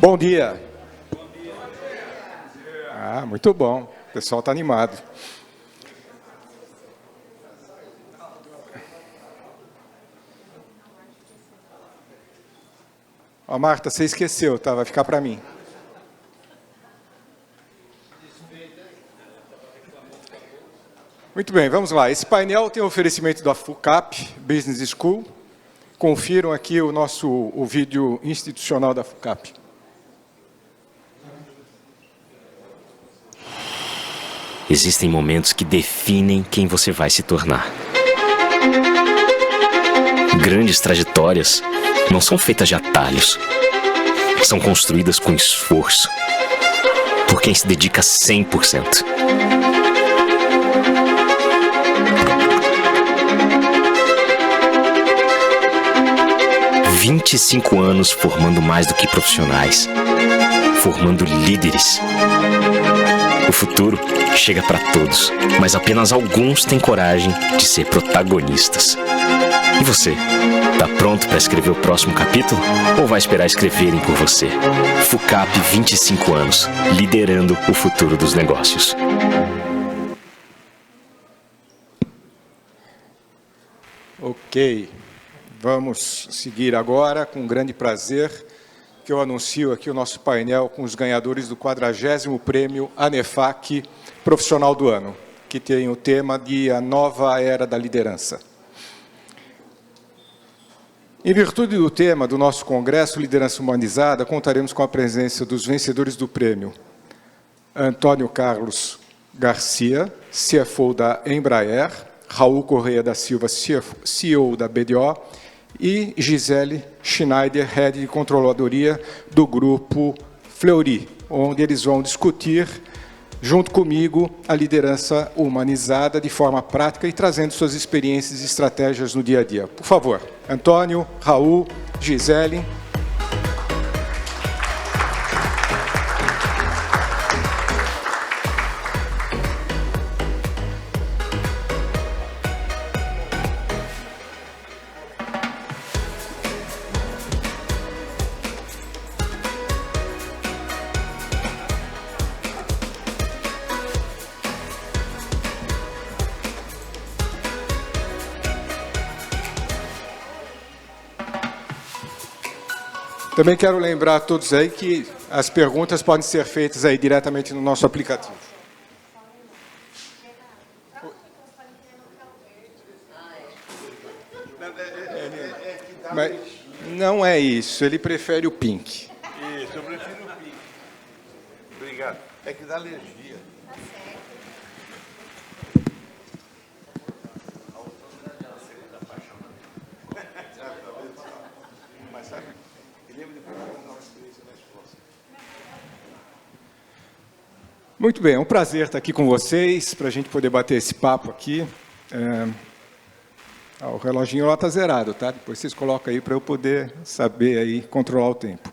Bom dia. Ah, muito bom. O pessoal está animado. Ó, Marta, você esqueceu, tá? Vai ficar para mim. Muito bem, vamos lá. Esse painel tem um oferecimento da FUCAP Business School. Confiram aqui o vídeo institucional da FUCAP. Existem momentos que definem quem você vai se tornar. Grandes trajetórias não são feitas de atalhos. São construídas com esforço. Por quem se dedica 100%. "25 anos formando mais do que profissionais. Formando líderes. O futuro chega para todos, mas apenas alguns têm coragem de ser protagonistas. E você, tá pronto para escrever o próximo capítulo? Ou vai esperar escreverem por você? FUCAP 25 anos, liderando o futuro dos negócios. Ok, vamos seguir agora, com grande prazer, que eu anuncio aqui o nosso painel com os ganhadores do 40º Prêmio ANEFAC Profissional do Ano, que tem o tema de A Nova Era da Liderança. Em virtude do tema do nosso congresso Liderança Humanizada, contaremos com a presença dos vencedores do prêmio: Antônio Carlos Garcia, CFO da Embraer, Raul Correia da Silva, CEO da BDO, e Gisele Schneider, Head de Controladoria do Grupo Fleury, onde eles vão discutir, junto comigo, a liderança humanizada de forma prática e trazendo suas experiências e estratégias no dia a dia. Por favor, Antônio, Raul, Gisele. Também quero lembrar a todos aí que as perguntas podem ser feitas aí diretamente no nosso aplicativo. Mas não é isso, ele prefere o pink. Isso, eu prefiro o pink. Obrigado. É que dá alergia. Muito bem, é um prazer estar aqui com vocês, para a gente poder bater esse papo aqui. O reloginho lá está zerado, tá? Depois vocês colocam aí para eu poder saber aí, controlar o tempo.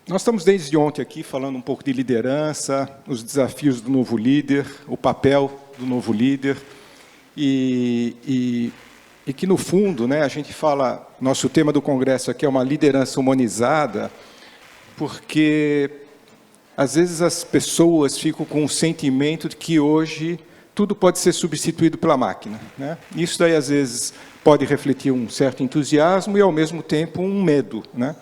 Nós estamos desde ontem aqui falando um pouco de liderança, os desafios do novo líder, o papel do novo líder, e que, no fundo, né, a gente fala, nosso tema do congresso aqui é uma liderança humanizada, porque às vezes as pessoas ficam com o sentimento de que hoje tudo pode ser substituído pela máquina, né? Isso daí, às vezes, pode refletir um certo entusiasmo e, ao mesmo tempo, um medo, né?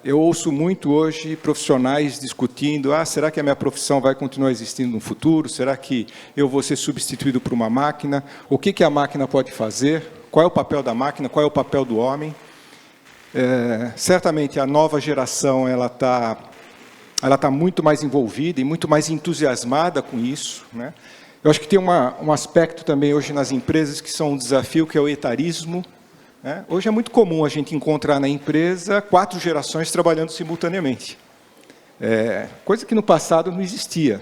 Eu ouço muito hoje profissionais discutindo: será que a minha profissão vai continuar existindo no futuro? Será que eu vou ser substituído por uma máquina? O que a máquina pode fazer? Qual é o papel da máquina? Qual é o papel do homem? Certamente, a nova geração ela está muito mais envolvida e muito mais entusiasmada com isso, né? Eu acho que tem um aspecto também hoje nas empresas que são um desafio, que é o etarismo, né? Hoje é muito comum a gente encontrar na empresa 4 gerações trabalhando simultaneamente. Coisa que no passado não existia.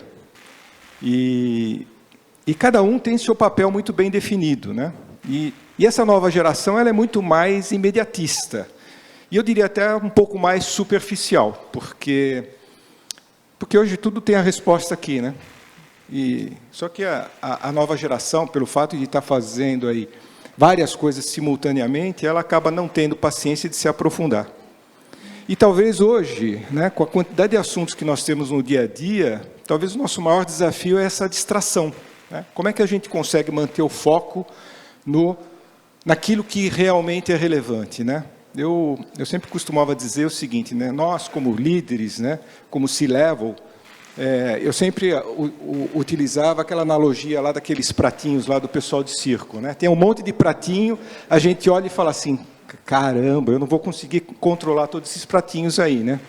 E cada um tem seu papel muito bem definido, né? E essa nova geração ela é muito mais imediatista. E eu diria até um pouco mais superficial, porque hoje tudo tem a resposta aqui, né? Só que a nova geração, pelo fato de estar fazendo aí várias coisas simultaneamente, ela acaba não tendo paciência de se aprofundar. E talvez hoje, né, com a quantidade de assuntos que nós temos no dia a dia, talvez o nosso maior desafio é essa distração, né? Como é que a gente consegue manter o foco naquilo que realmente é relevante, né? Eu sempre costumava dizer o seguinte, né? Nós, como líderes, né, como C-Level, eu sempre utilizava aquela analogia lá daqueles pratinhos lá do pessoal de circo, né? Tem um monte de pratinho, a gente olha e fala assim, caramba, eu não vou conseguir controlar todos esses pratinhos aí, né?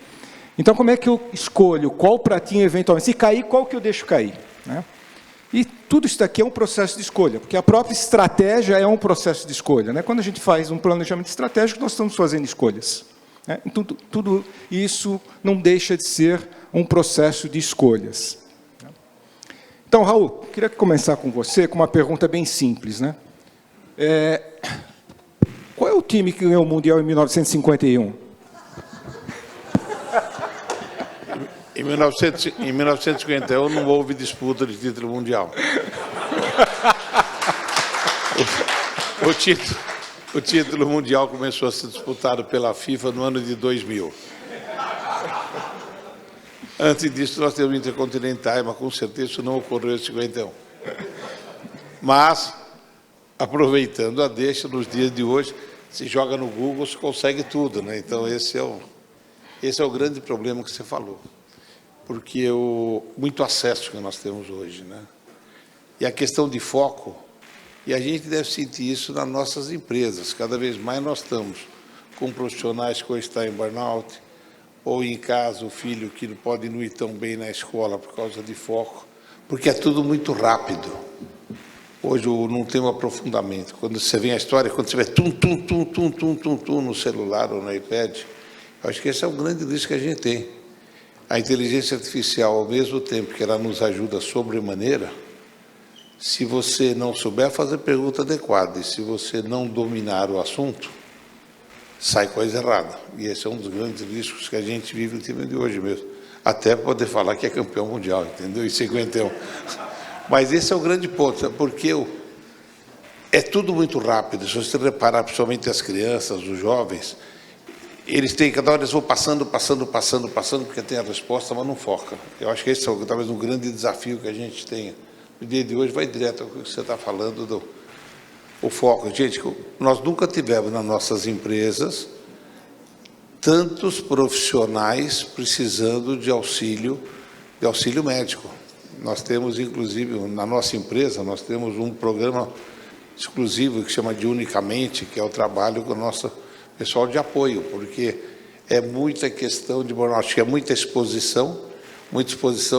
Então, como é que eu escolho qual pratinho eventualmente? Se cair, qual que eu deixo cair, né? E tudo isso daqui é um processo de escolha, porque a própria estratégia é um processo de escolha, né? Quando a gente faz um planejamento estratégico, nós estamos fazendo escolhas, né? Então, tudo isso não deixa de ser um processo de escolhas. Então, Raul, queria começar com você com uma pergunta bem simples, né? Qual é o time que ganhou o Mundial em 1951? Em 1951 não houve disputa de título mundial. O título mundial começou a ser disputado pela FIFA no ano de 2000. Antes disso, nós temos intercontinentais, mas com certeza isso não ocorreu em 51. Mas, aproveitando a deixa, nos dias de hoje, se joga no Google, se consegue tudo, né? Então, esse é o grande problema que você falou. Porque muito acesso que nós temos hoje, né? E a questão de foco, e a gente deve sentir isso nas nossas empresas. Cada vez mais nós estamos com profissionais que hoje estão em burnout, ou em casa o filho que não pode não ir tão bem na escola por causa de foco, porque é tudo muito rápido. Hoje não tem um aprofundamento. Quando você vê a história, quando você vê tum no celular ou no iPad, eu acho que esse é o grande risco que a gente tem. A inteligência artificial, ao mesmo tempo que ela nos ajuda sobremaneira, se você não souber fazer pergunta adequada e se você não dominar o assunto, sai coisa errada. E esse é um dos grandes riscos que a gente vive no time de hoje mesmo. Até poder falar que é campeão mundial, entendeu? Em 51. Mas esse é o grande ponto, porque é tudo muito rápido. Se você reparar, principalmente as crianças, os jovens, eles têm, cada hora eles vão passando, porque tem a resposta, mas não foca. Eu acho que esse é talvez um grande desafio que a gente tenha. No dia de hoje vai direto ao que você está falando o foco. Gente, nós nunca tivemos nas nossas empresas tantos profissionais precisando de auxílio médico. Nós temos, inclusive, na nossa empresa, nós temos um programa exclusivo que chama de Unicamente, que é o trabalho com o nosso pessoal de apoio, porque é muita questão de burnout, é muita exposição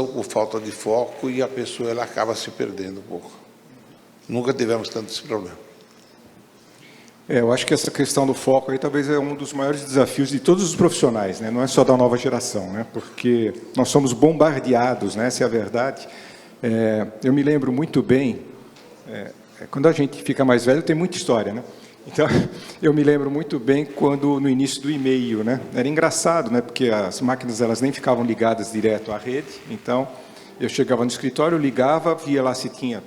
por falta de foco e a pessoa ela acaba se perdendo um pouco. Nunca tivemos tanto esse problema. Eu acho que essa questão do foco aí talvez é um dos maiores desafios de todos os profissionais, né? Não é só da nova geração, né? Porque nós somos bombardeados, né? Essa é a verdade. Eu me lembro muito bem, quando a gente fica mais velho tem muita história, né? Então, eu me lembro muito bem quando, no início do e-mail, né? Era engraçado, né? Porque as máquinas elas nem ficavam ligadas direto à rede, então eu chegava no escritório, ligava, via lá se tinha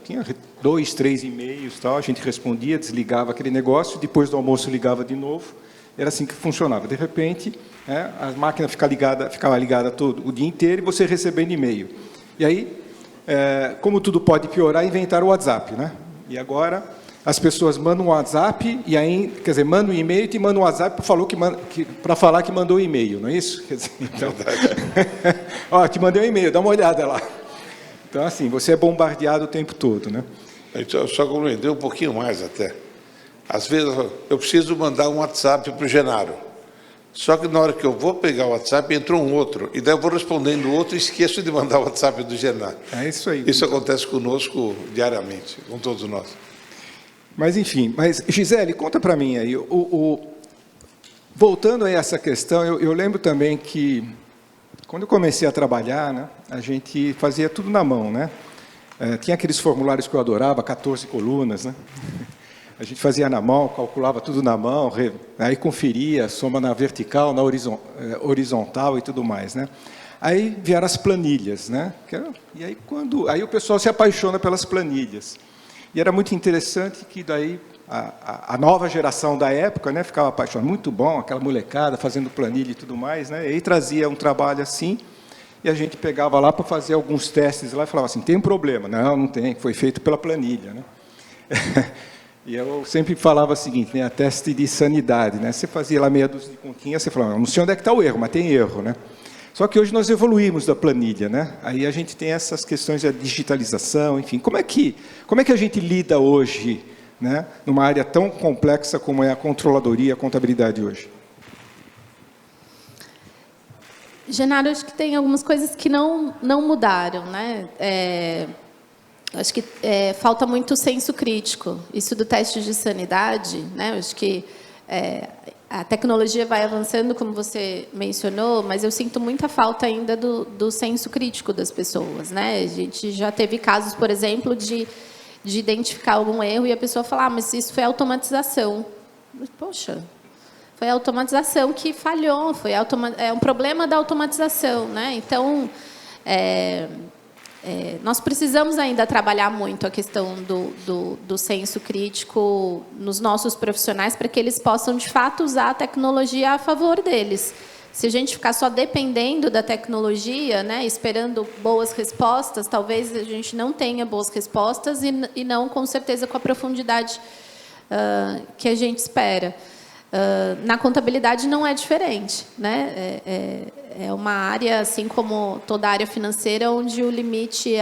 2, 3 e-mails, tal, a gente respondia, desligava aquele negócio, depois do almoço ligava de novo, era assim que funcionava. De repente, a máquina ficava ligada todo o dia inteiro e você recebendo e-mail. E aí, como tudo pode piorar, inventaram o WhatsApp, né? E agora as pessoas mandam um WhatsApp e aí, quer dizer, mandam um e-mail e te mandam um WhatsApp para falar que mandou um e-mail, não é isso? Quer dizer, então, ó, te mandei um e-mail, dá uma olhada lá. Então, assim, você é bombardeado o tempo todo, né? Eu só compreender um pouquinho mais até. Às vezes, eu preciso mandar um WhatsApp para o Genaro. Só que na hora que eu vou pegar o WhatsApp, entrou um outro. E daí eu vou respondendo o outro e esqueço de mandar o WhatsApp do Genaro. É isso aí. Isso acontece conosco diariamente, com todos nós. Mas, enfim, Gisele, conta para mim aí, voltando a essa questão, eu lembro também que, quando eu comecei a trabalhar, né, a gente fazia tudo na mão, né? Tinha aqueles formulários que eu adorava, 14 colunas, né? A gente fazia na mão, calculava tudo na mão, aí conferia, soma na vertical, na horizontal e tudo mais, né? Aí vieram as planilhas, né? E aí o pessoal se apaixona pelas planilhas. E era muito interessante que daí a nova geração da época, né, ficava apaixonada, muito bom, aquela molecada fazendo planilha e tudo mais, né, e aí trazia um trabalho assim, e a gente pegava lá para fazer alguns testes lá e falava assim, tem um problema? Não, não tem, foi feito pela planilha, né? E eu sempre falava o seguinte, né, a teste de sanidade, né, você fazia lá meia dúzia de continhas, você falava, não sei onde é que está o erro, mas tem erro, né? Só que hoje nós evoluímos da planilha, né? Aí a gente tem essas questões da digitalização, enfim, como é que a gente lida hoje, né, numa área tão complexa como é a controladoria, a contabilidade hoje? Genaro, acho que tem algumas coisas que não mudaram, né? Acho que falta muito senso crítico. Isso do teste de sanidade, né? Acho que a tecnologia vai avançando, como você mencionou, mas eu sinto muita falta ainda do senso crítico das pessoas, né? A gente já teve casos, por exemplo, de identificar algum erro e a pessoa falar, mas isso foi automatização. Poxa, foi a automatização que falhou, é um problema da automatização, né? Então, nós precisamos ainda trabalhar muito a questão do senso crítico nos nossos profissionais para que eles possam, de fato, usar a tecnologia a favor deles. Se a gente ficar só dependendo da tecnologia, né, esperando boas respostas, talvez a gente não tenha boas respostas e não, com certeza, com a profundidade que a gente espera. Na contabilidade não é diferente, né? É uma área, assim como toda a área financeira, onde o limite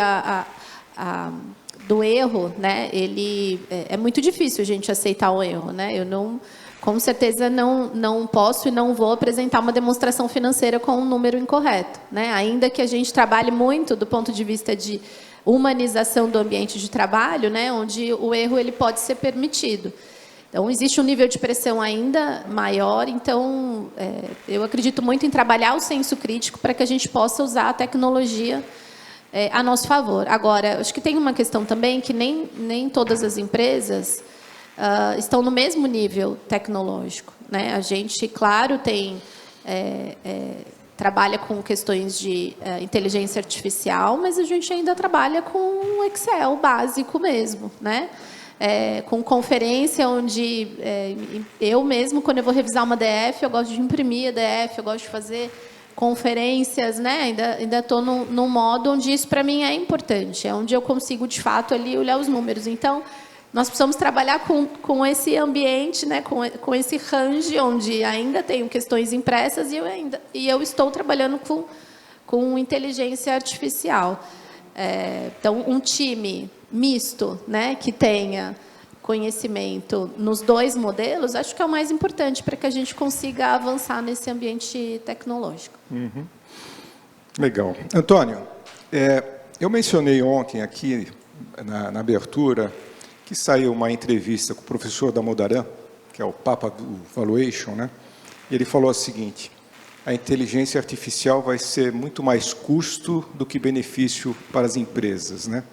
do erro, né, ele é muito difícil a gente aceitar o erro, né? Eu não, com certeza não posso e não vou apresentar uma demonstração financeira com um número incorreto, né? Ainda que a gente trabalhe muito do ponto de vista de humanização do ambiente de trabalho, né, onde o erro ele pode ser permitido. Então, existe um nível de pressão ainda maior, então, eu acredito muito em trabalhar o senso crítico para que a gente possa usar a tecnologia a nosso favor. Agora, acho que tem uma questão também que nem todas as empresas estão no mesmo nível tecnológico, né? A gente, claro, trabalha com questões de inteligência artificial, mas a gente ainda trabalha com Excel básico mesmo, né? Com conferência, onde eu mesmo, quando eu vou revisar uma DF, eu gosto de imprimir a DF, eu gosto de fazer conferências, né? Ainda estou num modo onde isso para mim é importante, é onde eu consigo de fato ali olhar os números. Então, nós precisamos trabalhar com esse ambiente, né? Com esse range onde ainda tenho questões impressas e eu estou trabalhando com inteligência artificial. Então, um time misto, né, que tenha conhecimento nos dois modelos, acho que é o mais importante para que a gente consiga avançar nesse ambiente tecnológico. Uhum. Legal. Antônio, eu mencionei ontem aqui, na abertura, que saiu uma entrevista com o professor Damodaran, que é o papa do Valuation, né? E ele falou o seguinte, a inteligência artificial vai ser muito mais custo do que benefício para as empresas, né?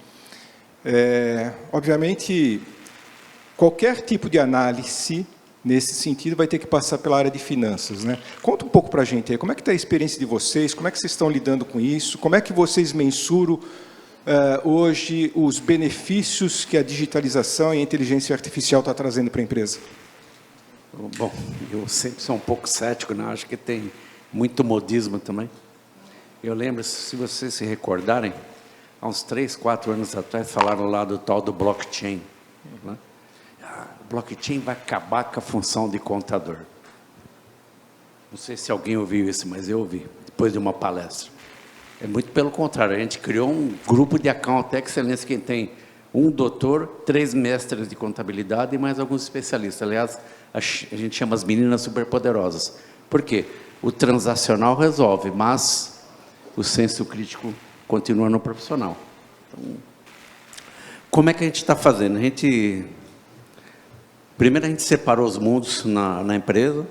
Obviamente, qualquer tipo de análise nesse sentido vai ter que passar pela área de finanças, né? Conta um pouco para a gente aí, como é que está a experiência de vocês, como é que vocês estão lidando com isso, como é que vocês mensuram hoje os benefícios que a digitalização e a inteligência artificial está trazendo para a empresa? Bom, eu sempre sou um pouco cético, né? Acho que tem muito modismo também. Eu lembro, se vocês se recordarem, há uns 3, 4 anos atrás, falaram lá do tal do blockchain. Né? O blockchain vai acabar com a função de contador. Não sei se alguém ouviu isso, mas eu ouvi, depois de uma palestra. É muito pelo contrário, a gente criou um grupo de account excellence que tem um doutor, 3 mestres de contabilidade e mais alguns especialistas. Aliás, a gente chama as meninas superpoderosas. Por quê? O transacional resolve, mas o senso crítico continua no profissional. Então, como é que a gente está fazendo? Primeiro a gente separou os mundos na empresa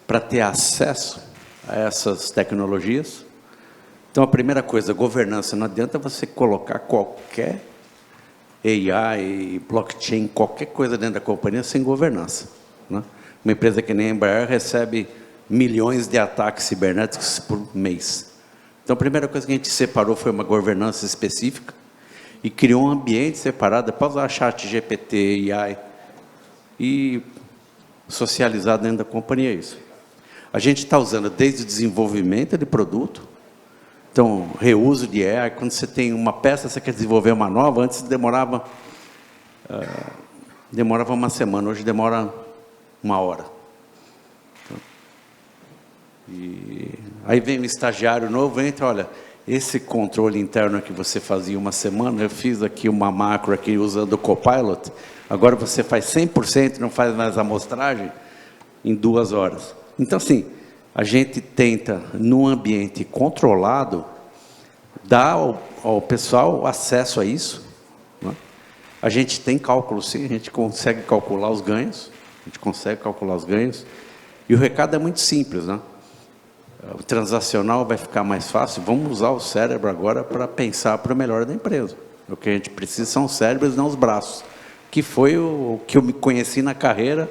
para ter acesso a essas tecnologias. Então, a primeira coisa, governança. Não adianta você colocar qualquer AI, blockchain, qualquer coisa dentro da companhia sem governança, né? Uma empresa que nem a Embraer recebe milhões de ataques cibernéticos por mês. Então, a primeira coisa que a gente separou foi uma governança específica e criou um ambiente separado. Depois usar chat GPT, AI, e socializar dentro da companhia isso. A gente está usando desde o desenvolvimento de produto, então, reuso de AI, quando você tem uma peça, você quer desenvolver uma nova, antes demorava uma semana, hoje demora 1 hora. E aí vem um estagiário novo, entra, olha, esse controle interno que você fazia 1 semana, eu fiz aqui uma macro aqui usando o Copilot, agora você faz 100%, não faz mais amostragem, em 2 horas. Então, assim, a gente tenta, num ambiente controlado, dar ao pessoal acesso a isso, né? A gente tem cálculo, sim, a gente consegue calcular os ganhos, e o recado é muito simples, né? O transacional vai ficar mais fácil, vamos usar o cérebro agora para pensar para o melhor da empresa. O que a gente precisa são os cérebros, não os braços, que foi o que eu me conheci na carreira.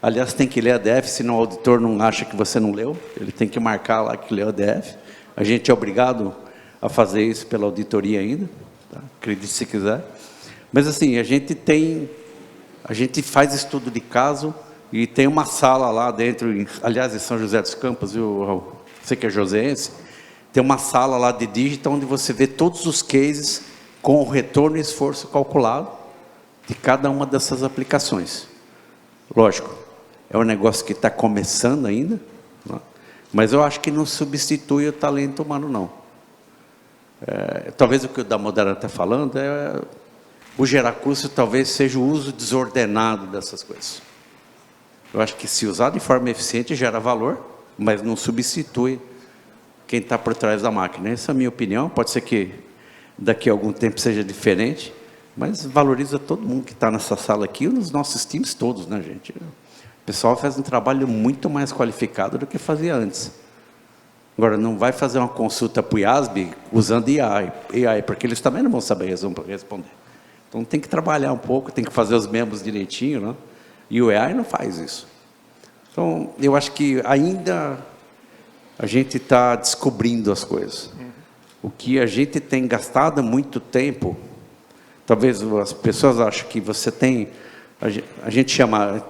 Aliás, tem que ler a DF, senão o auditor não acha que você não leu, ele tem que marcar lá que leu a DF. A gente é obrigado a fazer isso pela auditoria ainda, tá? Acredite se quiser. Mas assim, a gente faz estudo de caso e tem uma sala lá dentro, aliás, em São José dos Campos, viu? Você que é joseense, tem uma sala lá de digital onde você vê todos os cases com o retorno e esforço calculado de cada uma dessas aplicações. Lógico, é um negócio que está começando ainda, né? Mas eu acho que não substitui o talento humano, não. Talvez o que o Damodara está falando o gerar custo talvez seja o uso desordenado dessas coisas. Eu acho que se usar de forma eficiente gera valor, mas não substitui quem está por trás da máquina. Essa é a minha opinião, pode ser que daqui a algum tempo seja diferente, mas valoriza todo mundo que está nessa sala aqui e nos nossos times todos, né, gente? O pessoal faz um trabalho muito mais qualificado do que fazia antes. Agora, não vai fazer uma consulta para o IASB usando AI, porque eles também não vão saber responder. Então, tem que trabalhar um pouco, tem que fazer os membros direitinho, né? E o AI não faz isso. Então, eu acho que ainda a gente está descobrindo as coisas. O que a gente tem gastado muito tempo, talvez as pessoas achem que você tem, a gente chama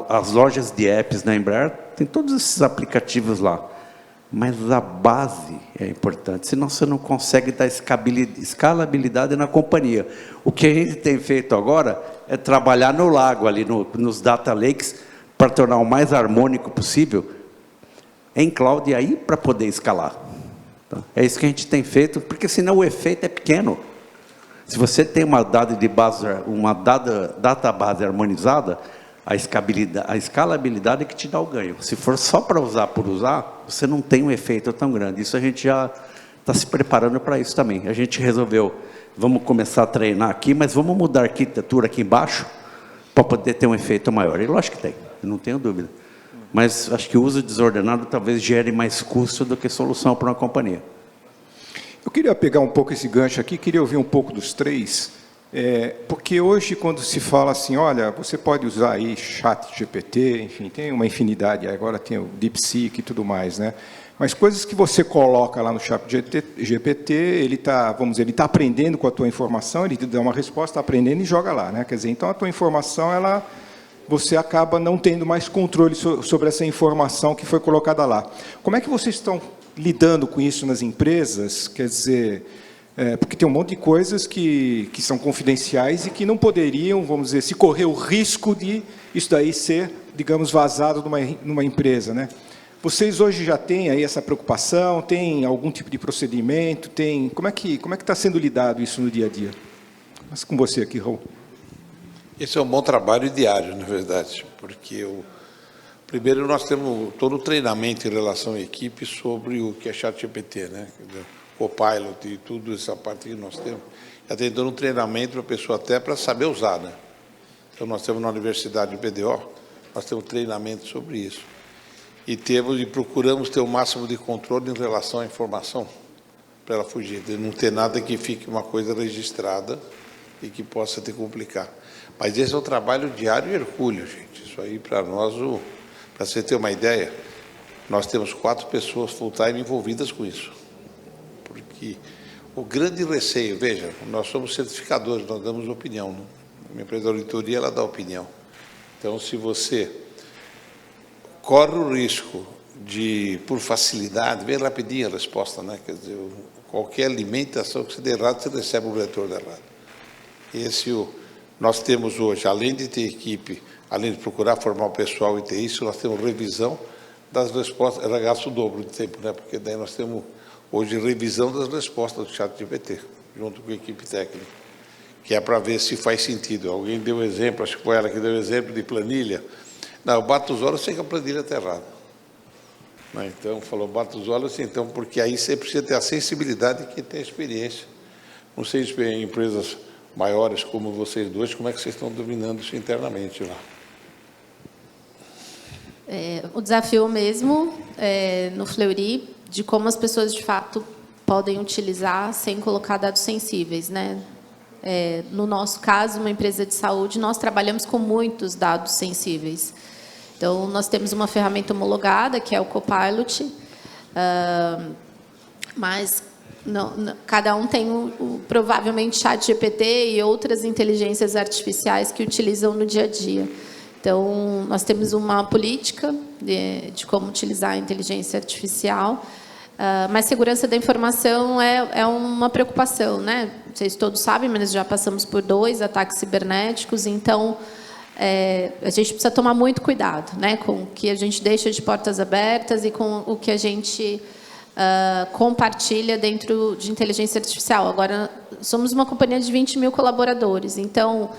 as lojas de apps na Embraer, tem todos esses aplicativos lá. Mas a base é importante, senão você não consegue dar escalabilidade na companhia. O que a gente tem feito agora é trabalhar no lago, ali nos data lakes, para tornar o mais harmônico possível em cloud, e aí para poder escalar. Então, é isso que a gente tem feito, porque senão o efeito é pequeno. Se você tem uma database harmonizada, a escalabilidade é que te dá o ganho. Se for só para usar por usar, você não tem um efeito tão grande. Isso a gente já está se preparando para isso também. A gente resolveu, vamos começar a treinar aqui, mas vamos mudar a arquitetura aqui embaixo para poder ter um efeito maior. E lógico que tem, eu não tenho dúvida. Mas acho que o uso desordenado talvez gere mais custo do que solução para uma companhia. Eu queria pegar um pouco esse gancho aqui, queria ouvir um pouco dos três. Porque hoje, quando se fala assim, olha, você pode usar aí ChatGPT, enfim, tem uma infinidade, agora tem o DeepSeek e tudo mais, né? Mas coisas que você coloca lá no ChatGPT, ele está, vamos dizer, ele está aprendendo com a tua informação, ele te dá uma resposta, está aprendendo e joga lá, né? Quer dizer, então a tua informação, você acaba não tendo mais controle sobre essa informação que foi colocada lá. Como é que vocês estão lidando com isso nas empresas? Quer dizer, porque tem um monte de coisas que são confidenciais e que não poderiam, vamos dizer, se correr o risco de isso daí ser, digamos, vazado numa empresa, né? Vocês hoje já têm aí essa preocupação? Tem algum tipo de procedimento? Como é que está sendo lidado isso no dia a dia? Mas com você aqui, Raul. Esse é um bom trabalho diário, na verdade, porque primeiro nós temos todo o treinamento em relação à equipe sobre o que é ChatGPT, né? Copilot e tudo essa parte que nós temos. Já tem dando um treinamento para a pessoa até para saber usar, né? Então nós temos na Universidade do BDO, nós temos treinamento sobre isso. E procuramos ter o máximo de controle em relação à informação, para ela fugir, de não ter nada que fique uma coisa registrada e que possa te complicar. Mas esse é um trabalho diário e hercúleo, gente. Isso aí para nós, para você ter uma ideia, nós temos 4 pessoas full-time envolvidas com isso. Porque o grande receio, veja, nós somos certificadores, nós damos opinião, né? A minha empresa de auditoria, ela dá opinião. Então, se você corre o risco de, por facilidade, bem rapidinho a resposta, né? Quer dizer, qualquer alimentação que você dê errado, você recebe o retorno errado. Nós temos hoje, além de ter equipe, além de procurar formar o pessoal e ter isso, nós temos revisão das respostas, era gasto o dobro de tempo, né? Porque daí nós temos hoje revisão das respostas do ChatGPT, junto com a equipe técnica, que é para ver se faz sentido. Alguém deu exemplo, acho que foi ela que deu exemplo de planilha. Não, eu bato os olhos, sei que a planilha está errada. Então, falou, bato os olhos, então, porque aí você precisa ter a sensibilidade de quem tem experiência. Não sei se em empresas maiores como vocês dois, como é que vocês estão dominando isso internamente lá? O desafio mesmo no Fleury, de como as pessoas, de fato, podem utilizar sem colocar dados sensíveis, né? No nosso caso, uma empresa de saúde, nós trabalhamos com muitos dados sensíveis. Então, nós temos uma ferramenta homologada, que é o Copilot, mas cada um tem provavelmente ChatGPT e outras inteligências artificiais que utilizam no dia a dia. Então, nós temos uma política de como utilizar a inteligência artificial, mas segurança da informação é uma preocupação, né? Vocês todos sabem, mas já passamos por 2 ataques cibernéticos, então a gente precisa tomar muito cuidado, né, com o que a gente deixa de portas abertas e com o que a gente compartilha dentro de inteligência artificial. Agora, somos uma companhia de 20 mil colaboradores, então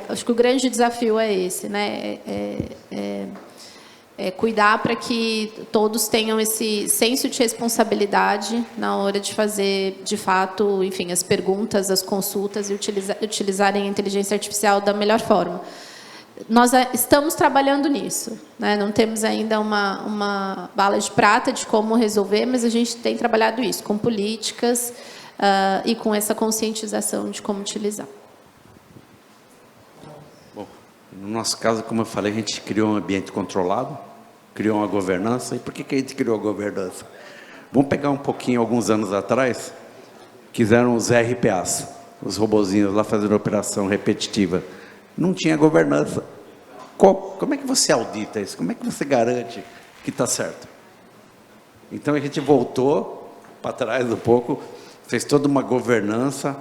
acho que o grande desafio é esse, né? Cuidar para que todos tenham esse senso de responsabilidade na hora de fazer, de fato, enfim, as perguntas, as consultas e utilizarem a inteligência artificial da melhor forma. Nós estamos trabalhando nisso, né? Não temos ainda uma bala de prata de como resolver, mas a gente tem trabalhado isso, com políticas e com essa conscientização de como utilizar. No nosso caso, como eu falei, a gente criou um ambiente controlado, criou uma governança. E por que a gente criou a governança? Vamos pegar um pouquinho, alguns anos atrás, quiseram os RPAs, os robozinhos lá fazendo operação repetitiva. Não tinha governança. Como é que você audita isso? Como é que você garante que está certo? Então a gente voltou para trás um pouco, fez toda uma governança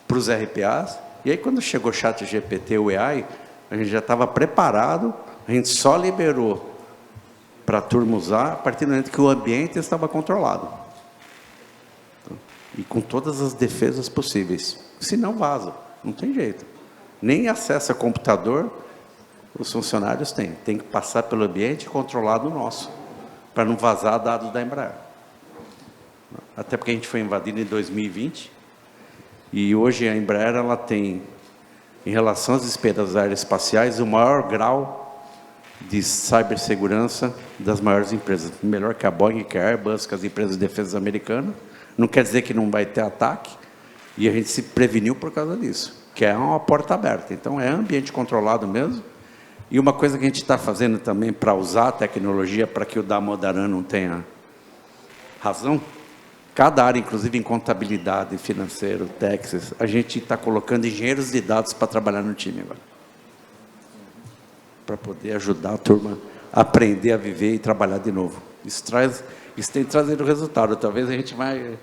para os RPAs, e aí quando chegou o ChatGPT, o AI, a gente já estava preparado, a gente só liberou para a turma usar a partir do momento que o ambiente estava controlado. E com todas as defesas possíveis. Senão vaza, não tem jeito. Nem acesso a computador os funcionários têm. Tem que passar pelo ambiente controlado nosso, para não vazar dados da Embraer. Até porque a gente foi invadido em 2020, e hoje a Embraer ela tem, em relação às despesas aeroespaciais, o maior grau de cibersegurança das maiores empresas. Melhor que a Boeing, que a Airbus, que as empresas de defesa americanas. Não quer dizer que não vai ter ataque, e a gente se preveniu por causa disso, que é uma porta aberta. Então, é ambiente controlado mesmo. E uma coisa que a gente está fazendo também para usar a tecnologia, para que o Damodaran não tenha razão, cada área, inclusive em contabilidade, financeiro, taxas, a gente está colocando engenheiros de dados para trabalhar no time agora. Para poder ajudar a turma a aprender a viver e trabalhar de novo. Isso tem trazido resultado. Talvez a gente vai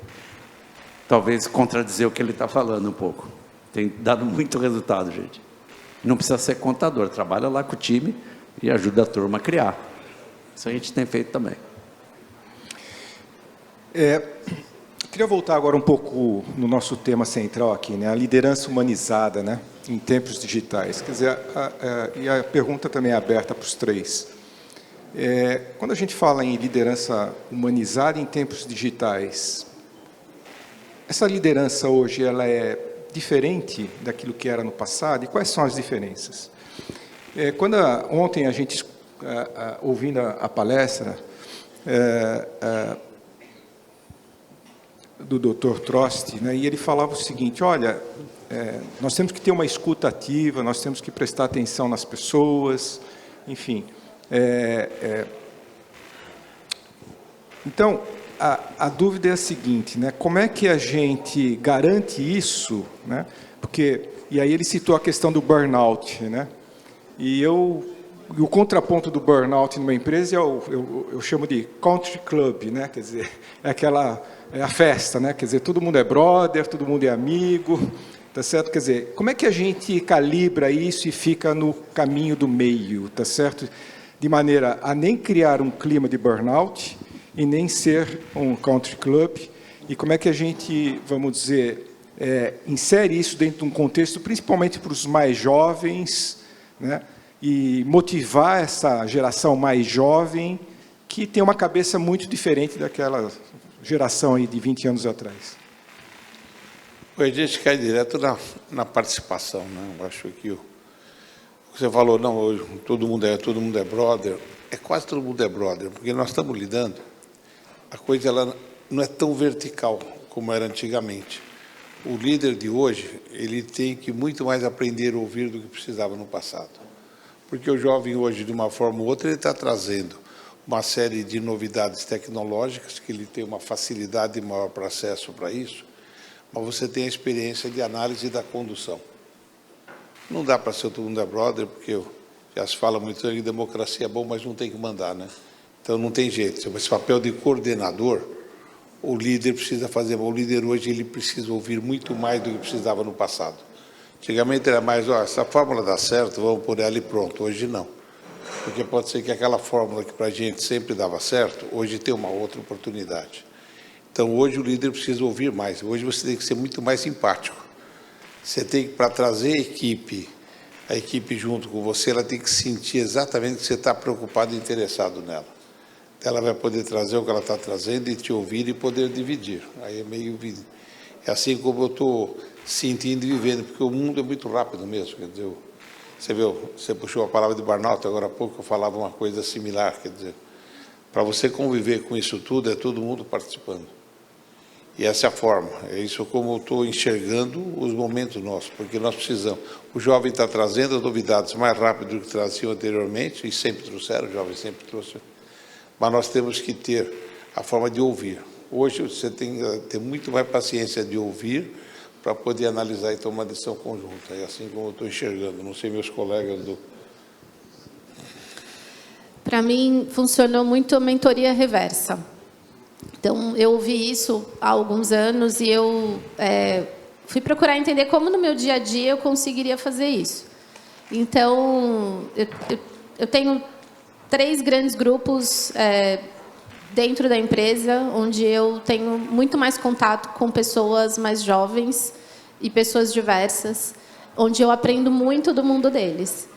contradizer o que ele está falando um pouco. Tem dado muito resultado, gente. Não precisa ser contador, trabalha lá com o time e ajuda a turma a criar. Isso a gente tem feito também. Queria voltar agora um pouco no nosso tema central aqui, né? A liderança humanizada, né? Em tempos digitais. Quer dizer, e a pergunta também é aberta para os três. Quando a gente fala em liderança humanizada em tempos digitais, essa liderança hoje ela é diferente daquilo que era no passado? E quais são as diferenças? Ontem a gente, ouvindo a palestra do Dr. Trost, né, e ele falava o seguinte, olha, nós temos que ter uma escuta ativa, nós temos que prestar atenção nas pessoas, enfim. Então, a dúvida é a seguinte, né, como é que a gente garante isso, né, porque, e aí ele citou a questão do burnout, né, E o contraponto do burnout numa empresa eu chamo de country club, né? Quer dizer, é a festa, né? Quer dizer, todo mundo é brother, todo mundo é amigo, tá certo? Quer dizer, como é que a gente calibra isso e fica no caminho do meio, tá certo? De maneira a nem criar um clima de burnout e nem ser um country club. E como é que a gente, vamos dizer, insere isso dentro de um contexto, principalmente para os mais jovens, né? E motivar essa geração mais jovem, que tem uma cabeça muito diferente daquela geração aí de 20 anos atrás. A gente cai direto na participação, né? Eu acho que você falou, não, hoje todo mundo é brother, quase todo mundo é brother, porque nós estamos lidando, a coisa ela não é tão vertical como era antigamente. O líder de hoje, ele tem que muito mais aprender a ouvir do que precisava no passado. Porque o jovem hoje, de uma forma ou outra, ele está trazendo uma série de novidades tecnológicas, que ele tem uma facilidade maior para acesso para isso, mas você tem a experiência de análise da condução. Não dá para ser todo mundo é brother, porque já se fala muito que democracia é bom, mas não tem que mandar, né? Então não tem jeito. Esse papel de coordenador, o líder precisa fazer. O líder hoje ele precisa ouvir muito mais do que precisava no passado. Antigamente era mais, essa fórmula dá certo, vamos por ela e pronto. Hoje não. Porque pode ser que aquela fórmula que para a gente sempre dava certo, hoje tem uma outra oportunidade. Então hoje o líder precisa ouvir mais. Hoje você tem que ser muito mais simpático. Você tem que, para trazer a equipe junto com você, ela tem que sentir exatamente que você está preocupado e interessado nela. Ela vai poder trazer o que ela está trazendo e te ouvir e poder dividir. Aí é assim como eu estou sentindo e vivendo, porque o mundo é muito rápido mesmo. Quer dizer, você puxou a palavra de burnout, agora há pouco eu falava uma coisa similar. Quer dizer, para você conviver com isso tudo, é todo mundo participando. E essa é a forma, é isso como eu estou enxergando os momentos nossos, porque nós precisamos. O jovem está trazendo as novidades mais rápido do que traziam anteriormente, e sempre trouxeram, o jovem sempre trouxe. Mas nós temos que ter a forma de ouvir. Hoje você tem que ter muito mais paciência de ouvir para poder analisar e tomar decisão conjunta. É assim como eu estou enxergando. Não sei meus colegas do... Para mim, funcionou muito a mentoria reversa. Então, eu ouvi isso há alguns anos e eu fui procurar entender como no meu dia a dia eu conseguiria fazer isso. Então, eu tenho 3 grandes grupos dentro da empresa, onde eu tenho muito mais contato com pessoas mais jovens e pessoas diversas, onde eu aprendo muito do mundo deles,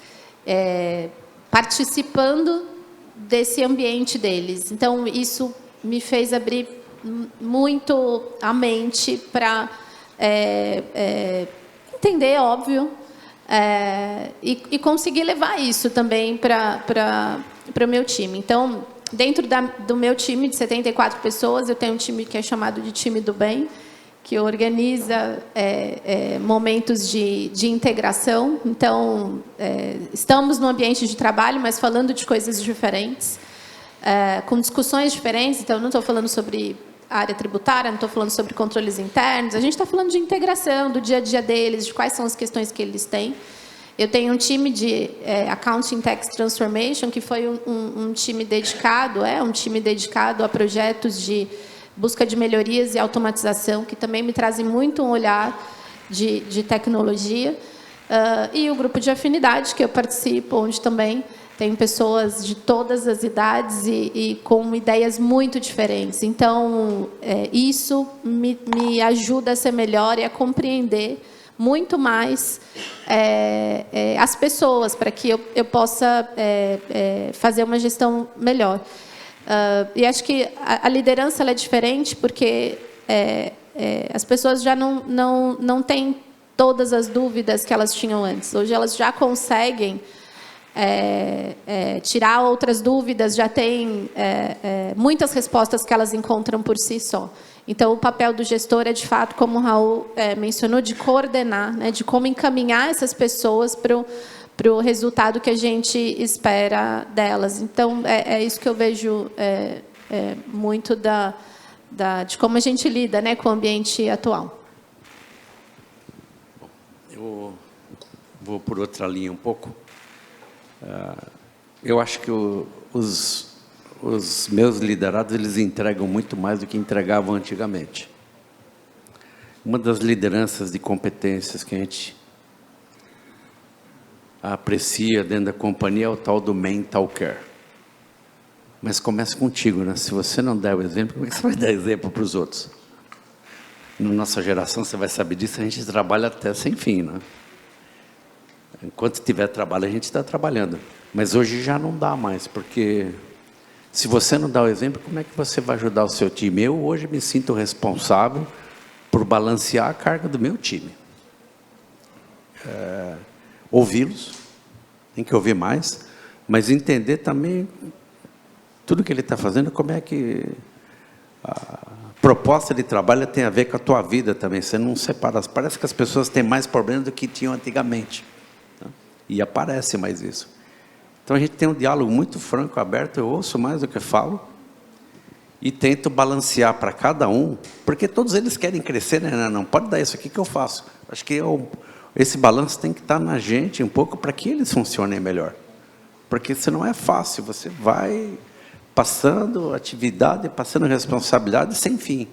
participando desse ambiente deles. Então, isso me fez abrir muito a mente para entender, óbvio, e conseguir levar isso também para o meu time. Então, dentro do meu time de 74 pessoas, eu tenho um time que é chamado de time do bem, que organiza momentos de integração. Então, estamos no ambiente de trabalho, mas falando de coisas diferentes, com discussões diferentes. Então, não estou falando sobre área tributária, não estou falando sobre controles internos, a gente está falando de integração, do dia a dia deles, de quais são as questões que eles têm. Eu tenho um time de Accounting Tax Transformation, que foi um time dedicado, um time dedicado a projetos de busca de melhorias e automatização, que também me trazem muito um olhar de tecnologia. E o grupo de afinidade, que eu participo, onde também tem pessoas de todas as idades e com ideias muito diferentes. Então, isso me ajuda a ser melhor e a compreender muito mais as pessoas, para que eu possa fazer uma gestão melhor. E acho que a liderança ela é diferente, porque as pessoas já não têm todas as dúvidas que elas tinham antes. Hoje elas já conseguem tirar outras dúvidas, já têm muitas respostas que elas encontram por si só. Então, o papel do gestor é, de fato, como o Raul mencionou, de coordenar, né, de como encaminhar essas pessoas para o resultado que a gente espera delas. Então, é isso que eu vejo muito de como a gente lida, né, com o ambiente atual. Eu vou por outra linha um pouco. Eu acho que os meus liderados, eles entregam muito mais do que entregavam antigamente. Uma das lideranças de competências que a gente aprecia dentro da companhia é o tal do mental care. Mas começa contigo, né? Se você não der o exemplo, como é que você vai dar exemplo para os outros? Na nossa geração, você vai saber disso, a gente trabalha até sem fim, né? Enquanto tiver trabalho, a gente está trabalhando. Mas hoje já não dá mais, porque se você não dá o exemplo, como é que você vai ajudar o seu time? Eu hoje me sinto responsável por balancear a carga do meu time. Ouvi-los, tem que ouvir mais, mas entender também tudo que ele está fazendo, como é que a proposta de trabalho tem a ver com a tua vida também. Você não separa. Parece que as pessoas têm mais problemas do que tinham antigamente. Tá? E aparece mais isso. Então a gente tem um diálogo muito franco, aberto, eu ouço mais do que falo, e tento balancear para cada um, porque todos eles querem crescer, né? Não pode dar isso aqui que eu faço. Acho que esse balanço tem que estar na gente um pouco para que eles funcionem melhor. Porque se não é fácil, você vai passando atividade, passando responsabilidade sem fim.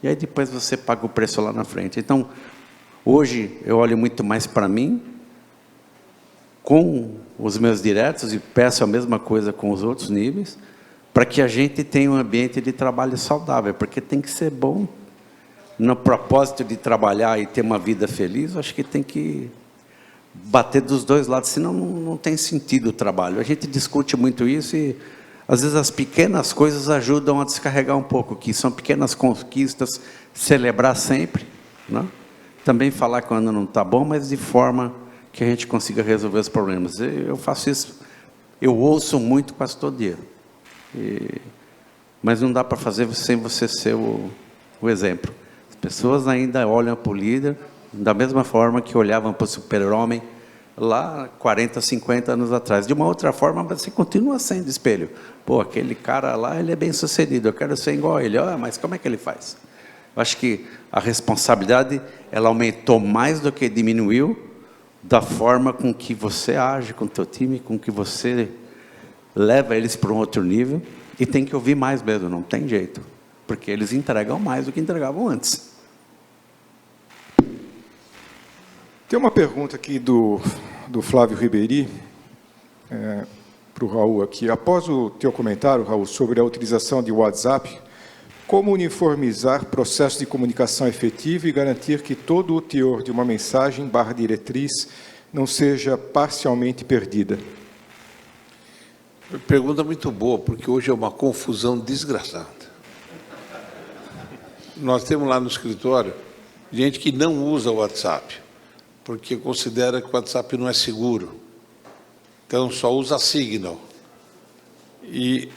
E aí depois você paga o preço lá na frente. Então, hoje eu olho muito mais para mim, com os meus diretos, e peço a mesma coisa com os outros níveis, para que a gente tenha um ambiente de trabalho saudável, porque tem que ser bom. No propósito de trabalhar e ter uma vida feliz, acho que tem que bater dos dois lados, senão não tem sentido o trabalho. A gente discute muito isso e, às vezes, as pequenas coisas ajudam a descarregar um pouco, que são pequenas conquistas, celebrar sempre, né? Também falar quando não está bom, mas de forma que a gente consiga resolver os problemas. Eu faço isso, eu ouço muito quase todo dia. Mas não dá para fazer sem você ser o exemplo. As pessoas ainda olham para o líder da mesma forma que olhavam para o super-homem lá 40, 50 anos atrás. De uma outra forma, você continua sendo espelho. Pô, aquele cara lá, ele é bem sucedido, eu quero ser igual a ele. Mas como é que ele faz? Eu acho que a responsabilidade, ela aumentou mais do que diminuiu, da forma com que você age com o teu time, com que você leva eles para um outro nível, e tem que ouvir mais mesmo, não tem jeito, porque eles entregam mais do que entregavam antes. Tem uma pergunta aqui do Flávio Ribeiri, para o Raul aqui. Após o teu comentário, Raul, sobre a utilização de WhatsApp, como uniformizar processos de comunicação efetivo e garantir que todo o teor de uma mensagem / diretriz não seja parcialmente perdida? Pergunta muito boa, porque hoje é uma confusão desgraçada. Nós temos lá no escritório gente que não usa o WhatsApp, porque considera que o WhatsApp não é seguro. Então, só usa Signal.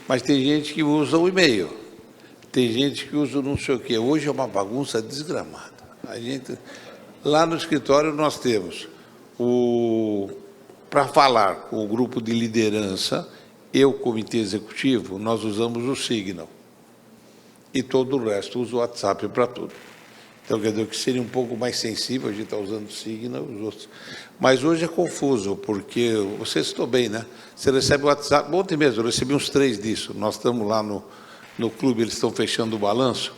Mas tem gente que usa o e-mail. Tem gente que usa não sei o quê. Hoje é uma bagunça desgramada. Lá no escritório nós temos para falar com o grupo de liderança, o comitê executivo, nós usamos o Signal. E todo o resto usa o WhatsApp para tudo. Então, quer dizer, que seria um pouco mais sensível, a gente está usando o Signal, os outros. Mas hoje é confuso, porque você citou bem, né? Você recebe o WhatsApp. Ontem mesmo, eu recebi uns 3 disso. Nós estamos lá no clube, eles estão fechando o balanço,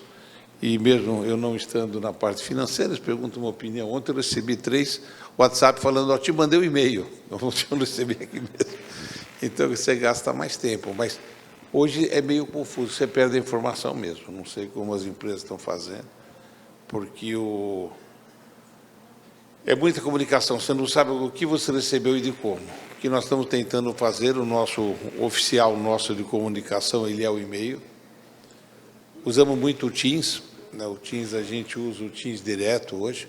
e mesmo eu não estando na parte financeira, eles perguntam uma opinião. Ontem eu recebi 3 WhatsApp falando, te mandei um e-mail. Eu recebi aqui mesmo. Então, você gasta mais tempo. Mas hoje é meio confuso, você perde a informação mesmo. Não sei como as empresas estão fazendo, porque é muita comunicação, você não sabe o que você recebeu e de como. O que nós estamos tentando fazer, o nosso oficial nosso de comunicação, ele é o e-mail. Usamos muito o Teams, né? O Teams, a gente usa o Teams direto hoje.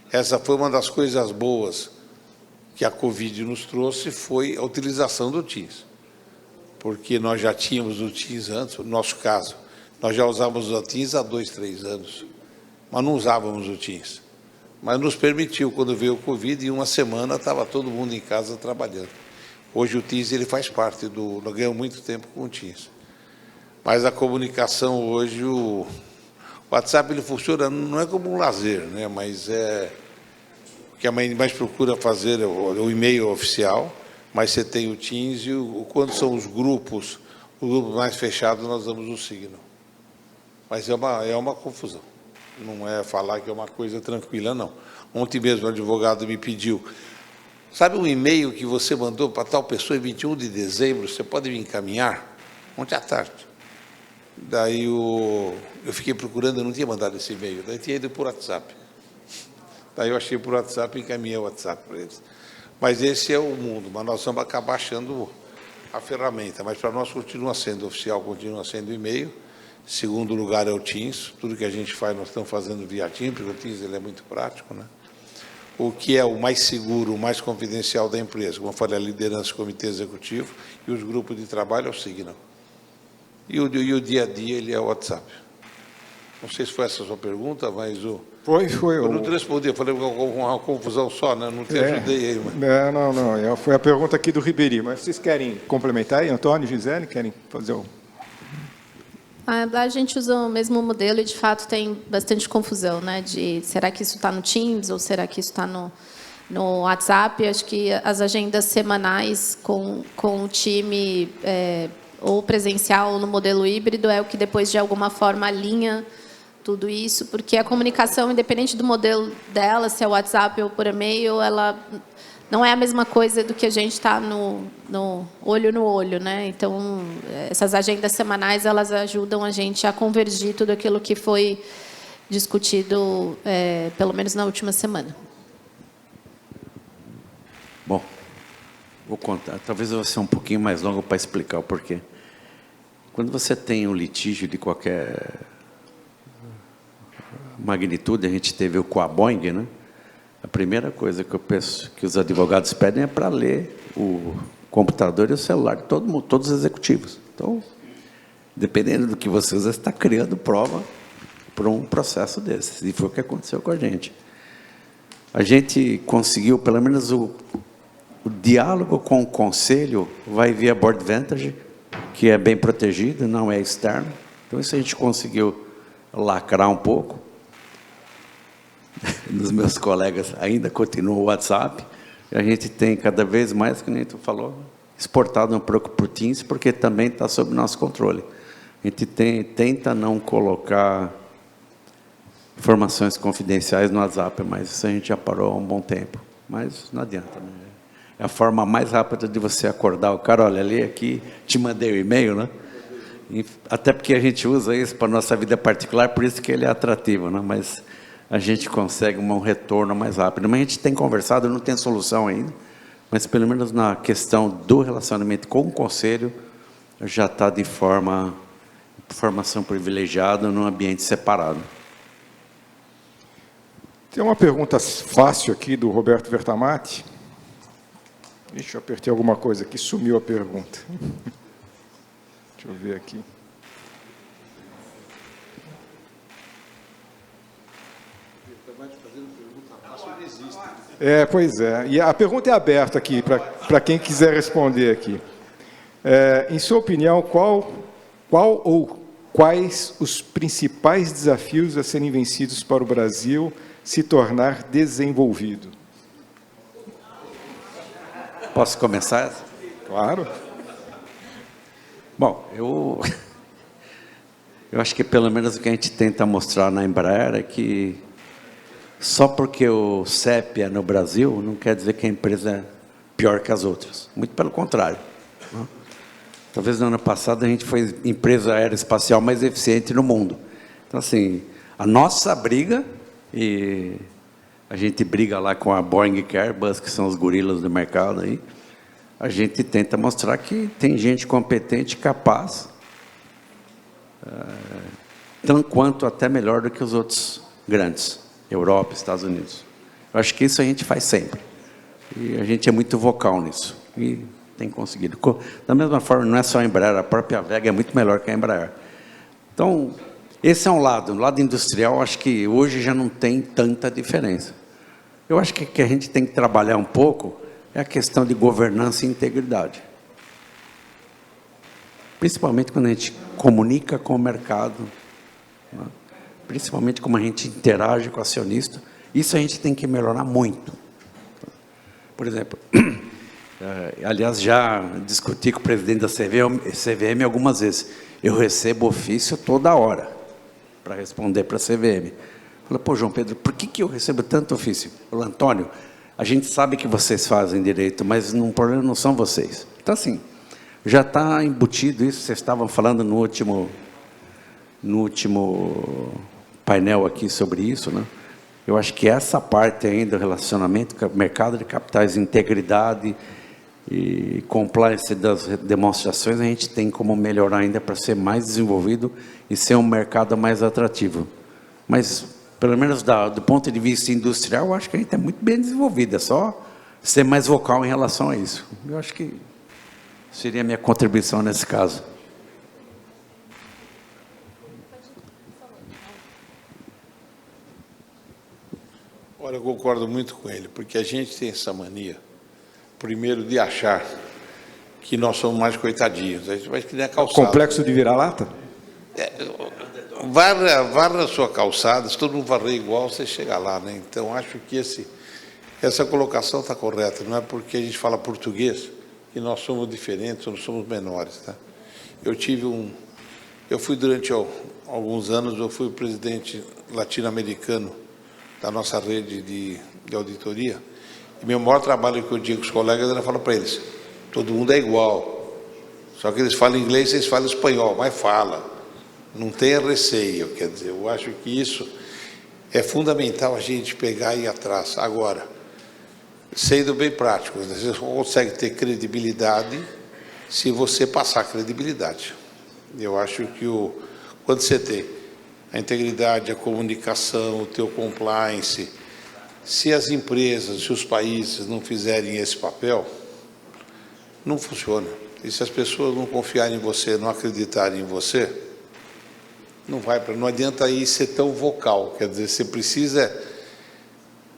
Essa foi uma das coisas boas que a Covid nos trouxe, foi a utilização do Teams. Porque nós já tínhamos o Teams antes, no nosso caso, nós já usávamos o Teams há 2, 3 anos, mas não usávamos o Teams. Mas nos permitiu, quando veio o Covid, em uma semana estava todo mundo em casa trabalhando. Hoje o Teams ele faz parte nós ganhamos muito tempo com o Teams. Mas a comunicação hoje, o WhatsApp ele funciona, não é como um lazer, né? Mas o que a mãe mais procura fazer é o e-mail oficial, mas você tem o Teams e quando são os grupos mais fechados, nós damos o Signal. Mas é uma confusão. Não é falar que é uma coisa tranquila, não. Ontem mesmo o advogado me pediu, sabe um e-mail que você mandou para tal pessoa em 21 de dezembro, você pode me encaminhar? Ontem à tarde. Daí eu fiquei procurando, eu não tinha mandado esse e-mail, daí tinha ido por WhatsApp. Daí eu achei por WhatsApp e encaminhei o WhatsApp para eles. Mas esse é o mundo, mas nós vamos acabar achando a ferramenta. Mas para nós continua sendo oficial, continua sendo e-mail. Segundo lugar é o Teams. Tudo que a gente faz, nós estamos fazendo via Teams, porque o Teams ele é muito prático, né? O que é o mais seguro, o mais confidencial da empresa, como eu falei, a liderança, o comitê executivo e os grupos de trabalho é o Signal. E o dia a dia ele é o WhatsApp. Não sei se foi essa a sua pergunta, mas Foi. eu não te respondi, eu falei uma confusão só, né? Não te ajudei aí. Mas... Não. Foi a pergunta aqui do Ribeirinho. Mas vocês querem complementar aí, Antônio e Gisele? Querem fazer o... A gente usa o mesmo modelo e, de fato, tem bastante confusão, né? De será que isso está no Teams ou será que isso está no WhatsApp? Acho que as agendas semanais com o time ou presencial ou no modelo híbrido é o que depois, de alguma forma, alinha tudo isso, porque a comunicação, independente do modelo dela, se é WhatsApp ou por e-mail, ela não é a mesma coisa do que a gente está no olho, né? Então, essas agendas semanais, elas ajudam a gente a convergir tudo aquilo que foi discutido, pelo menos na última semana. Bom, vou contar. Talvez eu vou ser um pouquinho mais longo para explicar o porquê. Quando você tem um litígio de qualquer magnitude, a gente teve com a Boeing, né? A primeira coisa que eu penso que os advogados pedem é para ler o computador e o celular de todo mundo, todos os executivos. Então, dependendo do que você usa, você está criando prova para um processo desses. E foi o que aconteceu com a gente. A gente conseguiu, pelo menos, o diálogo com o conselho vai via Board Vantage, que é bem protegido, não é externo. Então, isso a gente conseguiu lacrar um pouco. Nos meus colegas ainda continua o WhatsApp. E a gente tem cada vez mais, que nem tu falou, exportado um pouco para o Teams, porque também está sob nosso controle. A gente tenta não colocar informações confidenciais no WhatsApp, mas isso a gente já parou há um bom tempo. Mas não adianta, né? É a forma mais rápida de você acordar o cara, olha, ali aqui, te mandei o e-mail, né? E até porque a gente usa isso para a nossa vida particular, por isso que ele é atrativo, né? Mas a gente consegue um retorno mais rápido. Mas a gente tem conversado, não tem solução ainda, mas pelo menos na questão do relacionamento com o conselho, já está de formação privilegiada, num ambiente separado. Tem uma pergunta fácil aqui do Roberto Vertamati. Ixi, eu apertei alguma coisa aqui, sumiu a pergunta. Deixa eu ver aqui. Pois é. E a pergunta é aberta aqui, para quem quiser responder aqui. Em sua opinião, qual ou quais os principais desafios a serem vencidos para o Brasil se tornar desenvolvido? Posso começar? Claro. Bom, eu acho que pelo menos o que a gente tenta mostrar na Embraer é que só porque o CEP é no Brasil, não quer dizer que a empresa é pior que as outras. Muito pelo contrário. Talvez no ano passado a gente foi a empresa aeroespacial mais eficiente no mundo. Então, assim, a nossa briga, e a gente briga lá com a Boeing e Airbus, que são os gorilas do mercado aí, a gente tenta mostrar que tem gente competente, capaz, tanto quanto até melhor do que os outros grandes. Europa, Estados Unidos. Eu acho que isso a gente faz sempre. E a gente é muito vocal nisso. E tem conseguido. Da mesma forma, não é só a Embraer, a própria Vega é muito melhor que a Embraer. Então, esse é um lado. O lado industrial, acho que hoje já não tem tanta diferença. Eu acho que a gente tem que trabalhar um pouco é a questão de governança e integridade. Principalmente quando a gente comunica com o mercado, né? Principalmente como a gente interage com o acionista, isso a gente tem que melhorar muito. Por exemplo, Aliás, já discuti com o presidente da CVM algumas vezes. Eu recebo ofício toda hora para responder para a CVM. Falei, pô, João Pedro, por que eu recebo tanto ofício? Falei, Antônio, a gente sabe que vocês fazem direito, mas o problema não são vocês. Então, assim, já está embutido isso. Vocês estavam falando no último painel aqui sobre isso, né? Eu acho que essa parte ainda, relacionamento com o mercado de capitais, integridade e compliance das demonstrações, a gente tem como melhorar ainda para ser mais desenvolvido e ser um mercado mais atrativo. Mas, pelo menos do ponto de vista industrial, eu acho que a gente é muito bem desenvolvido, é só ser mais vocal em relação a isso. Eu acho que seria a minha contribuição nesse caso. Olha, eu concordo muito com ele, porque a gente tem essa mania, primeiro, de achar que nós somos mais coitadinhos. A gente vai que nem a calçada. Complexo de vira-lata? Varra a sua calçada, se todo mundo varrer igual, você chega lá, né? Então, acho que essa colocação está correta. Não é porque a gente fala português que nós somos diferentes, nós somos menores, tá? Eu fui durante alguns anos, eu fui o presidente latino-americano da nossa rede de auditoria. E meu maior trabalho que eu digo com os colegas era falar para eles, todo mundo é igual, só que eles falam inglês, vocês falam espanhol, mas fala, não tenha receio. Quer dizer, eu acho que isso é fundamental a gente pegar e ir atrás. Agora, sendo bem prático, você consegue ter credibilidade se você passar credibilidade. Eu acho que quando você tem a integridade, a comunicação, o teu compliance, se as empresas, se os países não fizerem esse papel, não funciona. E se as pessoas não confiarem em você, não acreditarem em você, não adianta aí ser tão vocal. Quer dizer, você precisa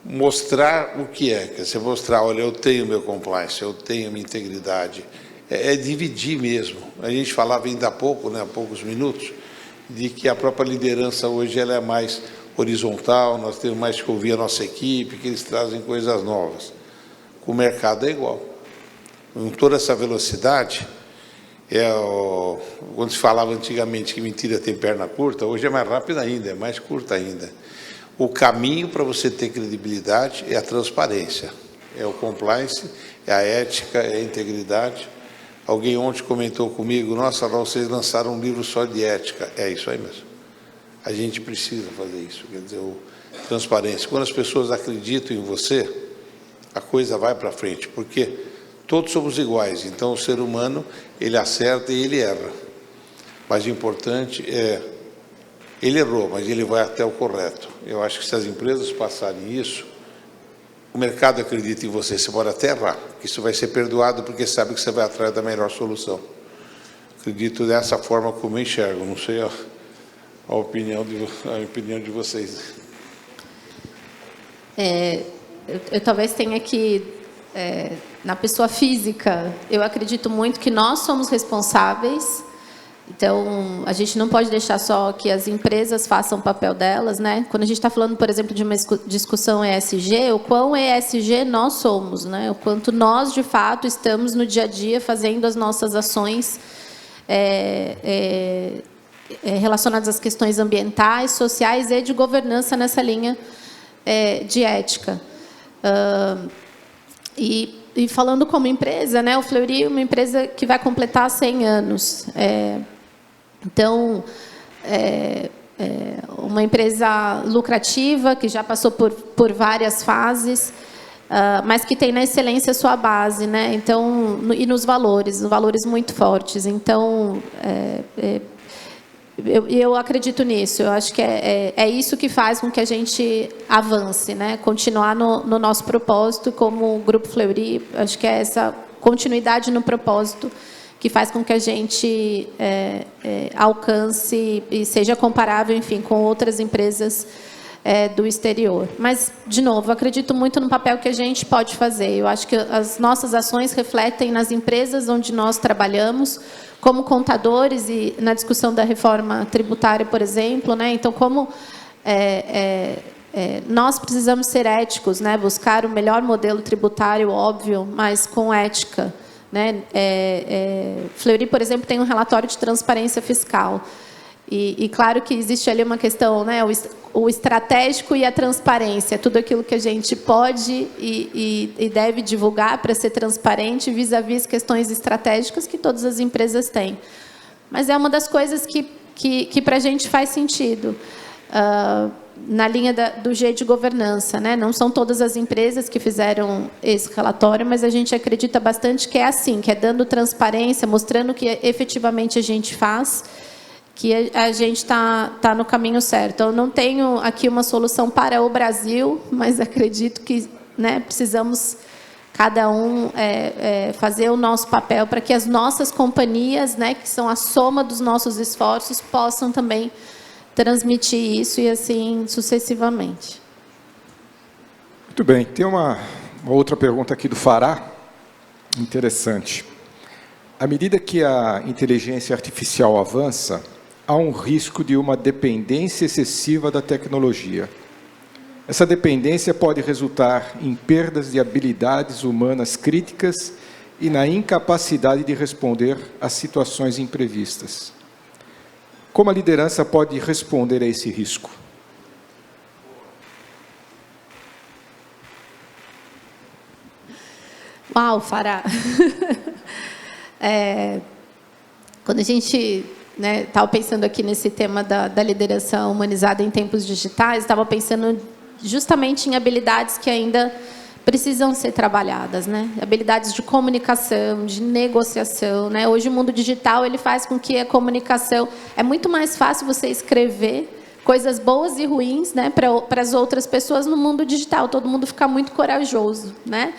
mostrar o que é. Quer dizer, mostrar, olha, eu tenho meu compliance, eu tenho minha integridade. É dividir mesmo. A gente falava ainda há pouco, né, há poucos minutos, de que a própria liderança hoje ela é mais horizontal, nós temos mais que ouvir a nossa equipe, que eles trazem coisas novas. O mercado é igual. Com toda essa velocidade, quando se falava antigamente que mentira tem perna curta, hoje é mais rápida ainda, é mais curta ainda. O caminho para você ter credibilidade é a transparência, é o compliance, é a ética, é a integridade. Alguém ontem comentou comigo, nossa, vocês lançaram um livro só de ética. É isso aí mesmo. A gente precisa fazer isso, quer dizer, transparência. Quando as pessoas acreditam em você, a coisa vai para frente, porque todos somos iguais, então o ser humano, ele acerta e ele erra. Mas o importante é, ele errou, mas ele vai até o correto. Eu acho que se as empresas passarem isso, o mercado acredita em você, você pode até errar, que isso vai ser perdoado porque sabe que você vai atrás da melhor solução. Acredito dessa forma como eu enxergo, não sei a opinião de vocês. Eu talvez tenha que, na pessoa física, eu acredito muito que nós somos responsáveis. Então, a gente não pode deixar só que as empresas façam o papel delas, né? Quando a gente está falando, por exemplo, de uma discussão ESG, o quão ESG nós somos, né? O quanto nós, de fato, estamos no dia a dia fazendo as nossas ações relacionadas às questões ambientais, sociais e de governança nessa linha de ética. E falando como empresa, né? O Fleury é uma empresa que vai completar 100 anos. Então, uma empresa lucrativa, que já passou por várias fases, mas que tem na excelência sua base, né? Então, e nos valores muito fortes. Então, eu acredito nisso. Eu acho que é isso que faz com que a gente avance, né? Continuar no nosso propósito como Grupo Fleury. Acho que é essa continuidade no propósito que faz com que a gente alcance e seja comparável, enfim, com outras empresas do exterior. Mas, de novo, acredito muito no papel que a gente pode fazer. Eu acho que as nossas ações refletem nas empresas onde nós trabalhamos, como contadores, e na discussão da reforma tributária, por exemplo, né? Então, como nós precisamos ser éticos, né? Buscar o melhor modelo tributário, óbvio, mas com ética, né? Fleury, por exemplo, tem um relatório de transparência fiscal. E claro que existe ali uma questão, né? O estratégico e a transparência, tudo aquilo que a gente pode e deve divulgar para ser transparente vis-à-vis questões estratégicas que todas as empresas têm. Mas é uma das coisas que para a gente faz sentido. Na linha do G de governança, né? Não são todas as empresas que fizeram esse relatório, mas a gente acredita bastante que é assim, que é dando transparência, mostrando o que efetivamente a gente faz, que a gente está no caminho certo. Eu não tenho aqui uma solução para o Brasil, mas acredito que, né, precisamos cada um fazer o nosso papel para que as nossas companhias, né, que são a soma dos nossos esforços, possam também transmitir isso e assim sucessivamente. Muito bem. Tem uma outra pergunta aqui do Fará, interessante. À medida que a inteligência artificial avança, há um risco de uma dependência excessiva da tecnologia. Essa dependência pode resultar em perdas de habilidades humanas críticas e na incapacidade de responder a situações imprevistas. Como a liderança pode responder a esse risco? Uau, Fará! Quando a gente estava pensando aqui nesse tema da liderança humanizada em tempos digitais, estava pensando justamente em habilidades que ainda precisam ser trabalhadas, né? Habilidades de comunicação, de negociação, né? Hoje o mundo digital ele faz com que a comunicação é muito mais fácil você escrever coisas boas e ruins, né, para as outras pessoas no mundo digital. Todo mundo fica muito corajoso, né?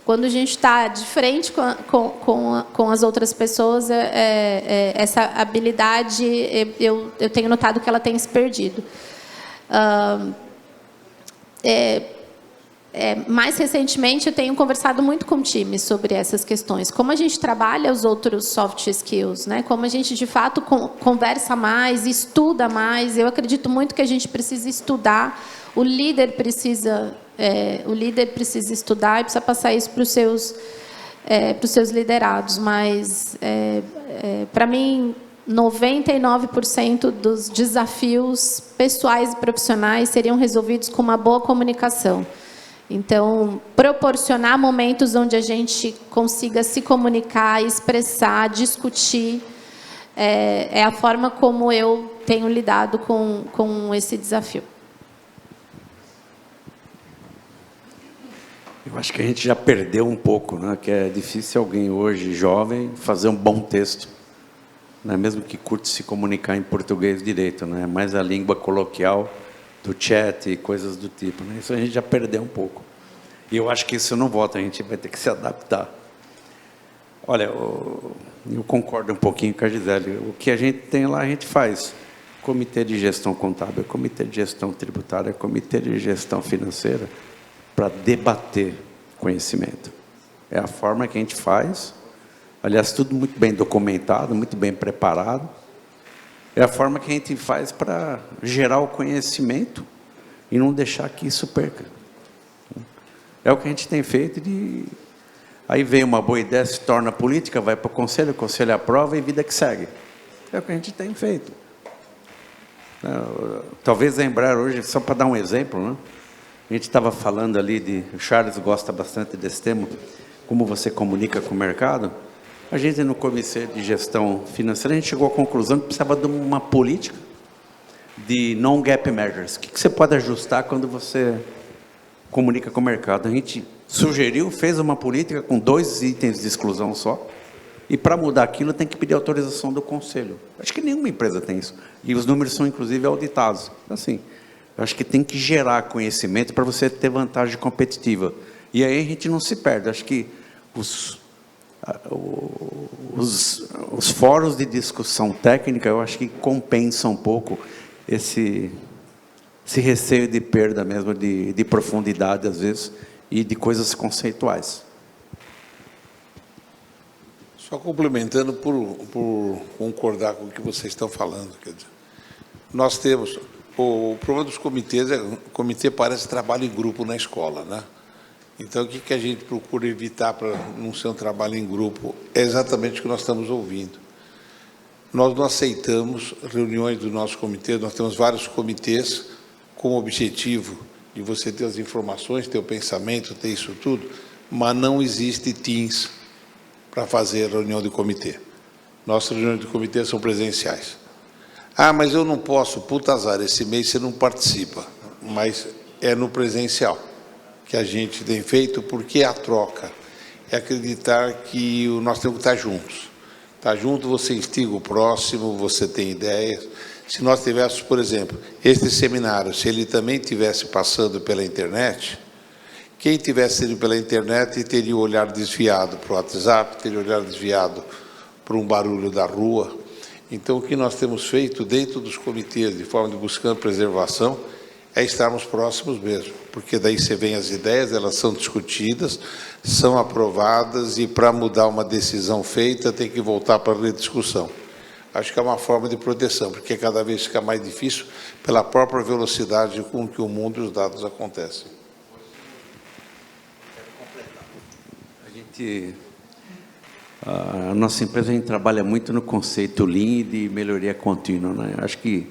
Quando a gente está de frente com as outras pessoas, essa habilidade eu tenho notado que ela tem se perdido. Mais recentemente, eu tenho conversado muito com times sobre essas questões. Como a gente trabalha os outros soft skills, né? Como a gente, de fato, conversa mais, estuda mais. Eu acredito muito que a gente precisa estudar. O líder precisa estudar e precisa passar isso para os seus liderados. Mas, para mim, 99% dos desafios pessoais e profissionais seriam resolvidos com uma boa comunicação. Então, proporcionar momentos onde a gente consiga se comunicar, expressar, discutir, é a forma como eu tenho lidado com esse desafio. Eu acho que a gente já perdeu um pouco, né? Que é difícil alguém hoje, jovem, fazer um bom texto. Não é mesmo que curte se comunicar em português direito, né? Mais a língua coloquial do chat e coisas do tipo, né? Isso a gente já perdeu um pouco. E eu acho que isso não volta, a gente vai ter que se adaptar. Olha, eu concordo um pouquinho com a Gisele. O que a gente tem lá, a gente faz. Comitê de gestão contábil, comitê de gestão tributária, comitê de gestão financeira, para debater conhecimento. É a forma que a gente faz. Aliás, tudo muito bem documentado, muito bem preparado. É a forma que a gente faz para gerar o conhecimento e não deixar que isso perca. É o que a gente tem feito de... Aí vem uma boa ideia, se torna política, vai para o conselho aprova e vida que segue. É o que a gente tem feito. Talvez lembrar hoje, só para dar um exemplo, né? A gente estava falando ali o Charles gosta bastante desse tema, como você comunica com o mercado. A gente, no Comitê de Gestão Financeira, a gente chegou à conclusão que precisava de uma política de non-gap measures. O que você pode ajustar quando você comunica com o mercado? A gente sugeriu, fez uma política com 2 itens de exclusão só, e para mudar aquilo tem que pedir autorização do Conselho. Acho que nenhuma empresa tem isso. E os números são, inclusive, auditados. Assim, eu acho que tem que gerar conhecimento para você ter vantagem competitiva. E aí a gente não se perde. Acho que os fóruns de discussão técnica, eu acho que compensam um pouco esse receio de perda mesmo, de profundidade, às vezes, e de coisas conceituais. Só complementando por concordar com o que vocês estão falando. Quer dizer, nós temos, o problema dos comitês é que o comitê parece trabalho em grupo na escola, né? Então, o que a gente procura evitar para não ser um trabalho em grupo? É exatamente o que nós estamos ouvindo. Nós não aceitamos reuniões do nosso comitê, nós temos vários comitês com o objetivo de você ter as informações, ter o pensamento, ter isso tudo, mas não existe Teams para fazer reunião de comitê. Nossas reuniões de comitê são presenciais. Ah, mas eu não posso, puta azar, esse mês você não participa, mas é no presencial que a gente tem feito, porque a troca é acreditar que nós temos que estar juntos. Estar junto, você instiga o próximo, você tem ideias. Se nós tivéssemos, por exemplo, este seminário, se ele também tivesse passando pela internet, quem tivesse ido pela internet teria o olhar desviado para o WhatsApp, teria o olhar desviado para um barulho da rua. Então, o que nós temos feito dentro dos comitês, de forma de buscando preservação, é estarmos próximos mesmo, porque daí você vem as ideias, elas são discutidas, são aprovadas, e para mudar uma decisão feita, tem que voltar para a rediscussão. Acho que é uma forma de proteção, porque cada vez fica mais difícil pela própria velocidade com que o mundo e os dados acontecem. A nossa empresa, a gente trabalha muito no conceito Lean e de melhoria contínua, né? Acho que,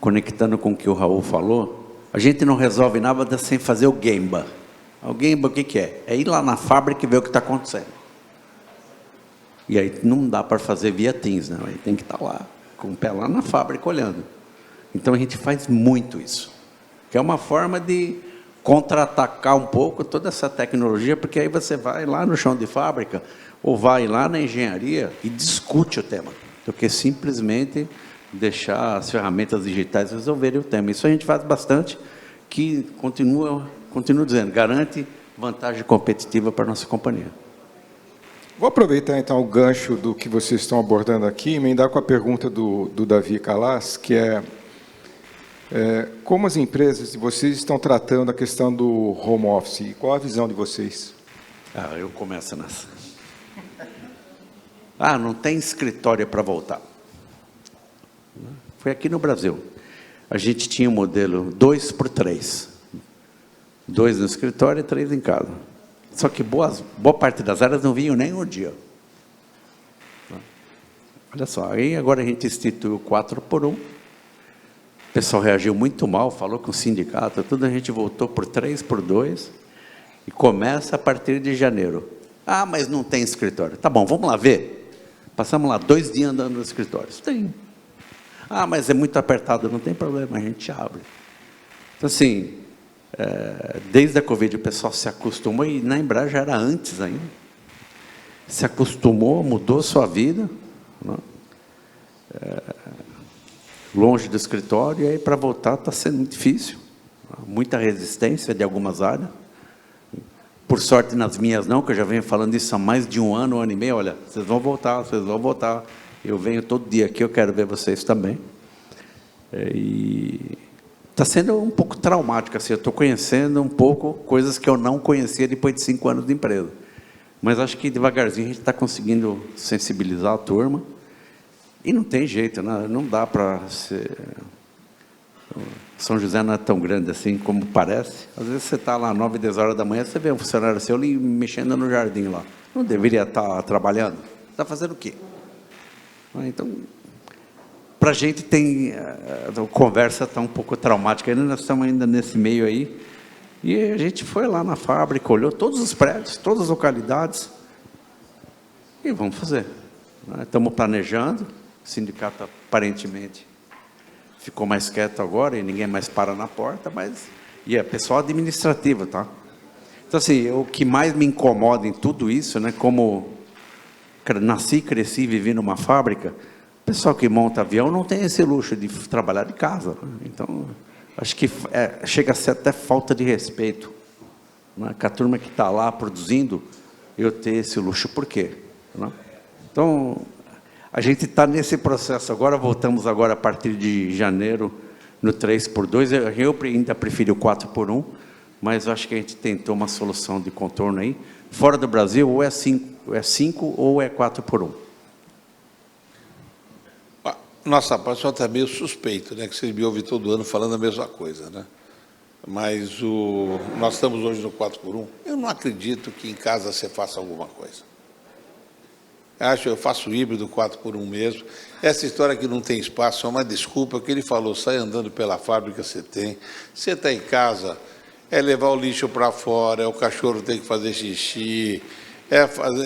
conectando com o que o Raul falou, a gente não resolve nada sem fazer o Gemba. O Gemba, o que é? É ir lá na fábrica e ver o que está acontecendo. E aí não dá para fazer via Teams, né? Aí tem que estar lá, com o pé lá na fábrica, olhando. Então, a gente faz muito isso, que é uma forma de contra-atacar um pouco toda essa tecnologia, porque aí você vai lá no chão de fábrica, ou vai lá na engenharia e discute o tema, do que simplesmente deixar as ferramentas digitais resolverem o tema. Isso a gente faz bastante, que continuo dizendo, garante vantagem competitiva para a nossa companhia. Vou aproveitar, então, o gancho do que vocês estão abordando aqui e emendar com a pergunta do Davi Calas, que é como as empresas de vocês estão tratando a questão do home office e qual a visão de vocês? Eu começo nessa. Não tem escritório para voltar. Foi aqui no Brasil. A gente tinha um modelo 2x3. 2 no escritório e 3 em casa. Só que boa parte das áreas não vinham nem um dia. Olha só, aí agora a gente instituiu 4x1. O pessoal reagiu muito mal, falou com o sindicato, tudo, a gente voltou por 3x2 e começa a partir de janeiro. Mas não tem escritório. Tá bom, vamos lá ver. Passamos lá 2 dias andando nos escritórios. Tem. Mas é muito apertado, não tem problema, a gente abre. Então, assim, desde a Covid o pessoal se acostumou, e na Embraer já era antes ainda. Se acostumou, mudou sua vida, né? Longe do escritório, e aí para voltar está sendo muito difícil. Muita resistência de algumas áreas. Por sorte, nas minhas não, que eu já venho falando isso há mais de um ano e meio. Olha, vocês vão voltar, vocês vão voltar. Eu venho todo dia aqui, eu quero ver vocês também. E está sendo um pouco traumático, assim, eu estou conhecendo um pouco coisas que eu não conhecia depois de 5 anos de empresa. Mas acho que devagarzinho a gente está conseguindo sensibilizar a turma. E não tem jeito, né? Não dá para ser... São José não é tão grande assim como parece. Às vezes você está lá 9, 10 horas da manhã, você vê um funcionário seu ali mexendo no jardim lá. Não deveria estar trabalhando? Está fazendo o quê? Então, para a gente a conversa está um pouco traumática, ainda nós estamos ainda nesse meio aí, e a gente foi lá na fábrica, olhou todos os prédios, todas as localidades, e vamos fazer. Estamos planejando, o sindicato aparentemente ficou mais quieto agora, e ninguém mais para na porta, mas é pessoal administrativo, tá? Então, assim, o que mais me incomoda em tudo isso, né, como nasci, cresci, vivi numa fábrica, o pessoal que monta avião não tem esse luxo de trabalhar de casa. Então, acho que chega a ser até falta de respeito, né? Com a turma que está lá produzindo, eu ter esse luxo. Por quê? Né? Então, a gente está nesse processo agora, voltamos agora a partir de janeiro, no 3x2, eu ainda prefiro o 4x1, mas acho que a gente tentou uma solução de contorno aí. Fora do Brasil, ou é 5 ou é 4x1. Nossa parte só está meio suspeito, né? Que vocês me ouvem todo ano falando a mesma coisa, né? Mas nós estamos hoje no 4x1. Eu não acredito que em casa você faça alguma coisa. Eu faço híbrido 4x1 mesmo. Essa história que não tem espaço é uma desculpa, que ele falou, sai andando pela fábrica, você tem. Você está em casa, é levar o lixo para fora, é o cachorro tem que fazer xixi,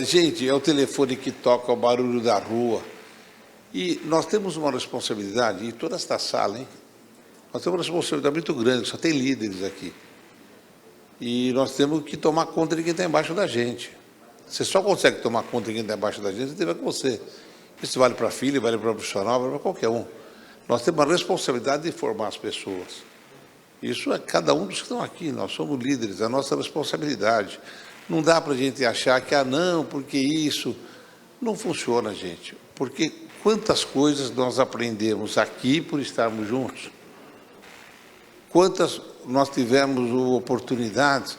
gente, é o telefone que toca, é o barulho da rua. E nós temos uma responsabilidade, e toda esta sala, hein? Nós temos uma responsabilidade muito grande, só tem líderes aqui. E nós temos que tomar conta de quem está embaixo da gente. Você só consegue tomar conta de quem está embaixo da gente se tiver com você. Isso vale para filho, vale para profissional, vale para qualquer um. Nós temos uma responsabilidade de formar as pessoas. Isso é cada um dos que estão aqui, nós somos líderes, é a nossa responsabilidade. Não dá para a gente achar que, não, porque isso... Não funciona, gente, porque quantas coisas nós aprendemos aqui por estarmos juntos. Quantas nós tivemos oportunidades.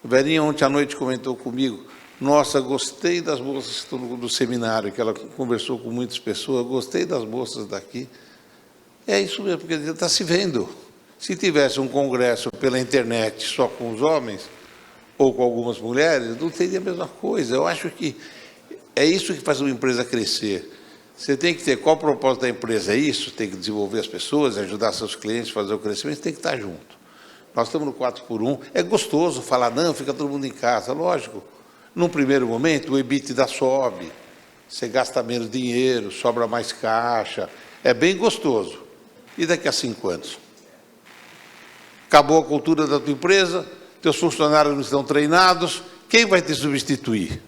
A Verinha ontem à noite comentou comigo, nossa, gostei das moças que estão do seminário, que ela conversou com muitas pessoas, gostei das moças daqui. É isso mesmo, porque a gente está se vendo. Se tivesse um congresso pela internet só com os homens, ou com algumas mulheres, não teria a mesma coisa. Eu acho que é isso que faz uma empresa crescer. Você tem que ter qual o propósito da empresa, é isso, tem que desenvolver as pessoas, ajudar seus clientes a fazer o crescimento, tem que estar junto. Nós estamos no 4x1, é gostoso falar, não, fica todo mundo em casa, lógico. Num primeiro momento, o EBITDA sobe, você gasta menos dinheiro, sobra mais caixa, é bem gostoso. E daqui a 5 anos? Acabou a cultura da tua empresa, teus funcionários não estão treinados, quem vai te substituir?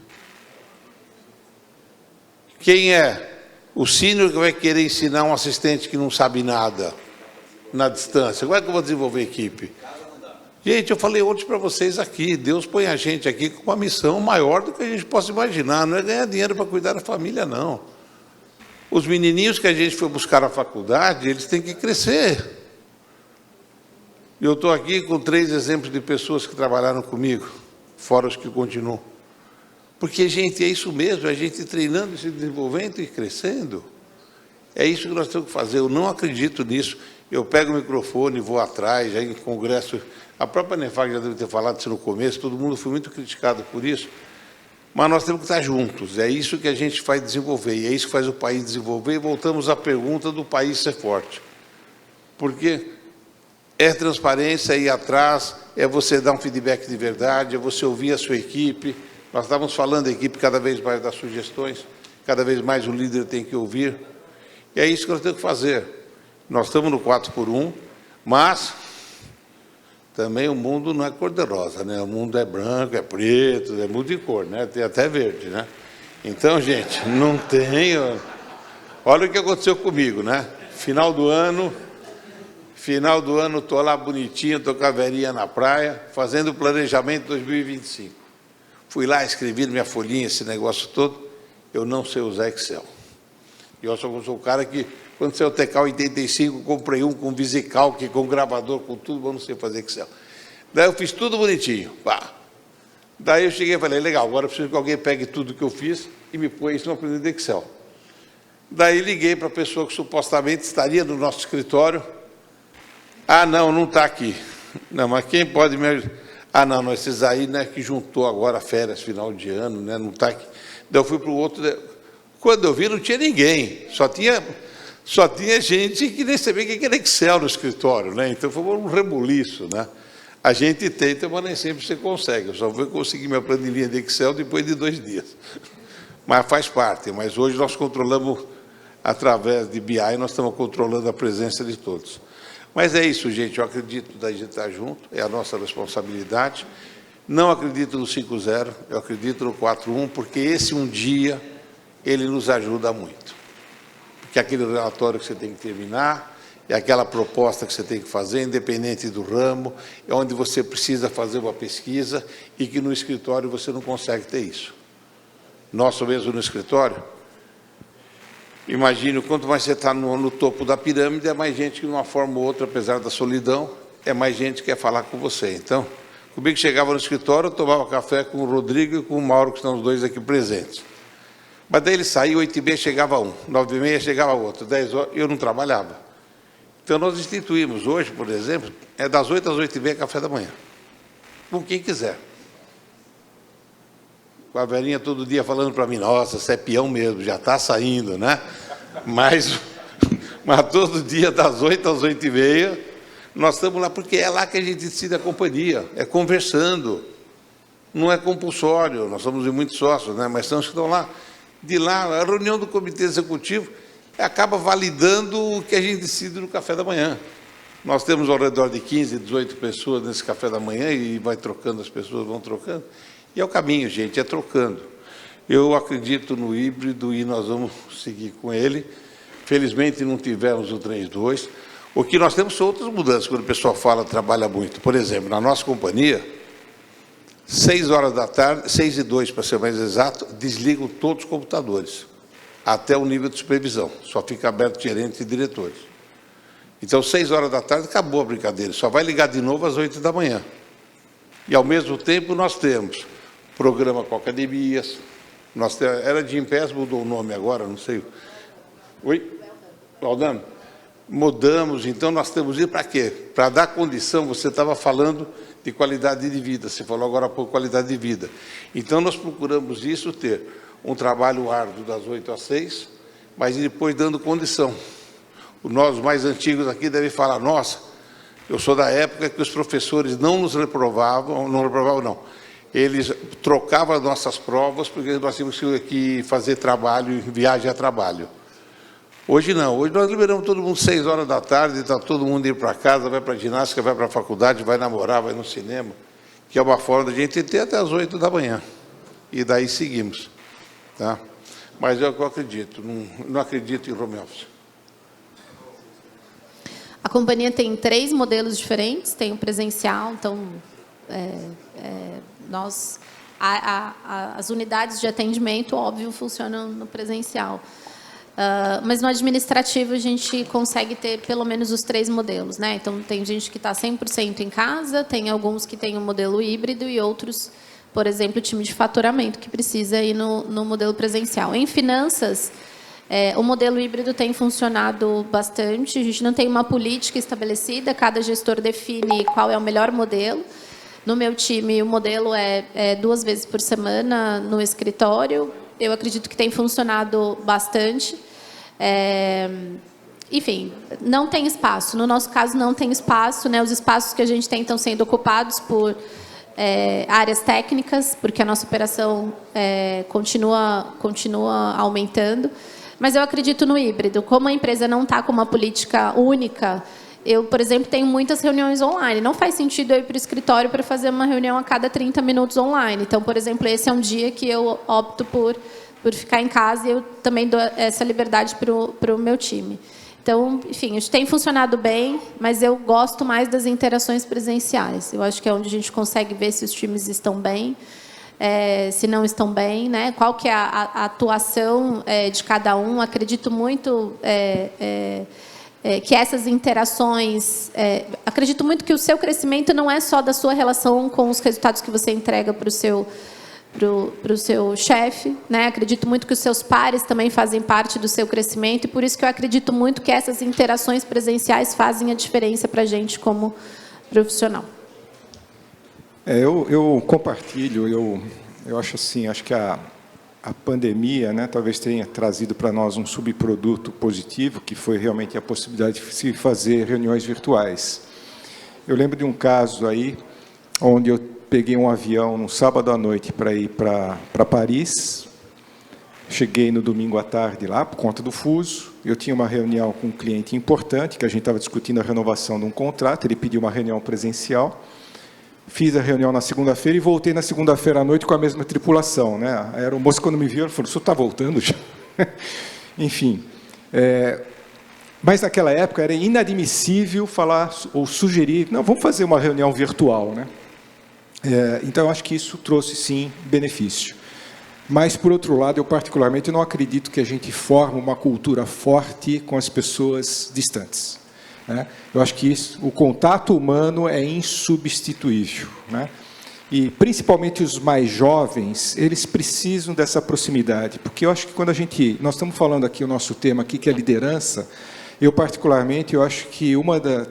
Quem é o sênior que vai querer ensinar um assistente que não sabe nada na distância? Como é que eu vou desenvolver equipe? Gente, eu falei ontem para vocês aqui, Deus põe a gente aqui com uma missão maior do que a gente possa imaginar, não é ganhar dinheiro para cuidar da família, não. Os menininhos que a gente foi buscar na faculdade, eles têm que crescer. Eu estou aqui com 3 exemplos de pessoas que trabalharam comigo, fora os que continuam. Porque, gente, é isso mesmo, a gente treinando, se desenvolvendo e crescendo. É isso que nós temos que fazer. Eu não acredito nisso. Eu pego o microfone e vou atrás, já em congresso. A própria Nefag já deve ter falado isso no começo, todo mundo foi muito criticado por isso. Mas nós temos que estar juntos. É isso que a gente faz desenvolver. E é isso que faz o país desenvolver. E voltamos à pergunta do país ser forte. Porque é transparência, é ir atrás, é você dar um feedback de verdade, é você ouvir a sua equipe. Nós estávamos falando da equipe cada vez mais das sugestões, cada vez mais o líder tem que ouvir. E é isso que nós temos que fazer. Nós estamos no 4x1, mas também o mundo não é cor-de-rosa, né? O mundo é branco, é preto, é muito de cor, né? Tem até verde, né? Então, gente, não tem... Olha o que aconteceu comigo, né? Final do ano, estou lá bonitinho, estou com a Verinha na praia, fazendo o planejamento 2025. Fui lá, escrevi na minha folhinha esse negócio todo, eu não sei usar Excel. E eu sou o cara que, quando saiu o TK 85, comprei um com VisiCalc, com gravador, com tudo, mas eu não sei fazer Excel. Daí eu fiz tudo bonitinho, pá. Daí eu cheguei e falei, legal, agora eu preciso que alguém pegue tudo que eu fiz e me põe isso no planilha de Excel. Daí liguei para a pessoa que supostamente estaria no nosso escritório. Ah, não está aqui. Não, mas quem pode me ajudar? Ah, não, esses aí, né, que juntou agora férias, final de ano, né, não está aqui. Daí eu fui para o outro, quando eu vi não tinha ninguém, só tinha gente que nem sabia o que era Excel no escritório, né, então foi um rebuliço, né. A gente tenta, mas nem sempre você consegue, eu só vou conseguir minha planilha de Excel depois de 2 dias. Mas faz parte, mas hoje nós controlamos, através de BI, nós estamos controlando a presença de todos. Mas é isso, gente, eu acredito da gente estar junto, é a nossa responsabilidade. Não acredito no 5-0, eu acredito no 4-1, porque esse um dia, ele nos ajuda muito. Porque aquele relatório que você tem que terminar, é aquela proposta que você tem que fazer, independente do ramo, é onde você precisa fazer uma pesquisa e que no escritório você não consegue ter isso. Nosso mesmo no escritório, imagine, quanto mais você está no topo da pirâmide, é mais gente que, de uma forma ou outra, apesar da solidão, é mais gente que quer falar com você. Então, comigo chegava no escritório, eu tomava café com o Rodrigo e com o Mauro, que estão os dois aqui presentes. Mas daí ele saía, 8h30 chegava um, 9h30 chegava outro, 10 horas, eu não trabalhava. Então, nós instituímos hoje, por exemplo, é das 8 às 8h30 café da manhã, com quem quiser. Com a velhinha todo dia falando para mim, nossa, você é peão mesmo, já está saindo, né? Mas todo dia, das 8 às 8h30, nós estamos lá, porque é lá que a gente decide a companhia, é conversando, não é compulsório, nós somos muitos sócios, né? Mas são os que estão lá. De lá, a reunião do comitê executivo acaba validando o que a gente decide no café da manhã. Nós temos ao redor de 15, 18 pessoas nesse café da manhã e vai trocando, as pessoas vão trocando. E é o caminho, gente, é trocando. Eu acredito no híbrido e nós vamos seguir com ele. Felizmente não tivemos o 3-2. O que nós temos são outras mudanças, quando o pessoal fala, trabalha muito. Por exemplo, na nossa companhia, 6 horas da tarde, 6h02 para ser mais exato, desligam todos os computadores, até o nível de supervisão. Só fica aberto gerente e diretores. Então, 6 horas da tarde, acabou a brincadeira. Só vai ligar de novo às 8 da manhã. E, ao mesmo tempo, nós temos programa com academias. Era de Gimpass, mudou o nome agora, não sei. Oi? Valdano? Mudamos, então nós temos isso para quê? Para dar condição, você estava falando de qualidade de vida, você falou agora há pouco qualidade de vida. Então nós procuramos isso, ter um trabalho árduo das 8 às 6, mas depois dando condição. Nós mais antigos aqui devem falar, nossa, eu sou da época que os professores não nos reprovavam, não. Eles trocavam as nossas provas porque nós tínhamos que fazer trabalho, viagem a trabalho. Hoje não, hoje nós liberamos todo mundo 6 horas da tarde, está todo mundo indo para casa, vai para a ginástica, vai para a faculdade, vai namorar, vai no cinema, que é uma forma da gente ter até as 8 da manhã. E daí seguimos. Tá? Mas eu acredito, não acredito em home office. A companhia tem 3 modelos diferentes, tem o presencial, então as unidades de atendimento, óbvio, funcionam no presencial. Mas no administrativo a gente consegue ter pelo menos os 3 modelos, né? Então tem gente que está 100% em casa, tem alguns que têm um modelo híbrido e outros, por exemplo, o time de faturamento que precisa ir no modelo presencial. Em finanças, o modelo híbrido tem funcionado bastante. A gente não tem uma política estabelecida, cada gestor define qual é o melhor modelo. No meu time, o modelo é 2 vezes por semana no escritório. Eu acredito que tem funcionado bastante. Enfim, não tem espaço. No nosso caso, não tem espaço, né? Os espaços que a gente tem estão sendo ocupados por áreas técnicas, porque a nossa operação continua aumentando. Mas eu acredito no híbrido. Como a empresa não está com uma política única, eu, por exemplo, tenho muitas reuniões online. Não faz sentido eu ir para o escritório para fazer uma reunião a cada 30 minutos online. Então, por exemplo, esse é um dia que eu opto por ficar em casa e eu também dou essa liberdade para o meu time. Então, enfim, a gente tem funcionado bem, mas eu gosto mais das interações presenciais. Eu acho que é onde a gente consegue ver se os times estão bem, se não estão bem, né? Qual que é a atuação de cada um. Acredito muito que essas interações... acredito muito que o seu crescimento não é só da sua relação com os resultados que você entrega para o seu chefe, né? Acredito muito que os seus pares também fazem parte do seu crescimento e por isso que eu acredito muito que essas interações presenciais fazem a diferença para a gente como profissional. Eu compartilho, eu acho assim, acho que a pandemia, né, talvez tenha trazido para nós um subproduto positivo, que foi realmente a possibilidade de se fazer reuniões virtuais. Eu lembro de um caso aí, onde eu peguei um avião no sábado à noite para ir para Paris. Cheguei no domingo à tarde lá, por conta do fuso. Eu tinha uma reunião com um cliente importante, que a gente estava discutindo a renovação de um contrato. Ele pediu uma reunião presencial. Fiz a reunião na segunda-feira e voltei na segunda-feira à noite com a mesma tripulação, né? A aeromoça, quando me viu, ela falou, o senhor está voltando já? Enfim. Mas naquela época era inadmissível falar ou sugerir, não, vamos fazer uma reunião virtual, né? Então, eu acho que isso trouxe, sim, benefício. Mas, por outro lado, eu particularmente não acredito que a gente forme uma cultura forte com as pessoas distantes, né? Eu acho que o contato humano é insubstituível, né? E, principalmente os mais jovens, eles precisam dessa proximidade, porque eu acho que quando nós estamos falando aqui, o nosso tema aqui, que é liderança, eu, particularmente, eu acho que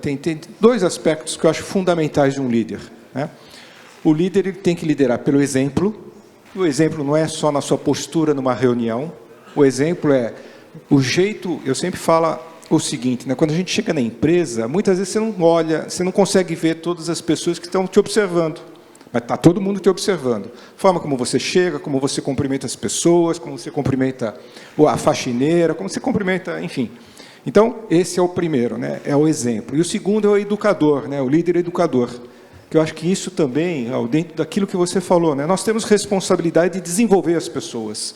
tem dois aspectos que eu acho fundamentais de um líder, né? O líder ele tem que liderar pelo exemplo. O exemplo não é só na sua postura numa reunião. O exemplo é o jeito. Eu sempre falo o seguinte, né? Quando a gente chega na empresa, muitas vezes você não olha, você não consegue ver todas as pessoas que estão te observando, mas está todo mundo te observando. A forma como você chega, como você cumprimenta as pessoas, como você cumprimenta a faxineira, como você cumprimenta, enfim. Então, esse é o primeiro, né? É o exemplo. E o segundo é o educador, né? O líder educador. Que eu acho que isso também, dentro daquilo que você falou, né? Nós temos responsabilidade de desenvolver as pessoas.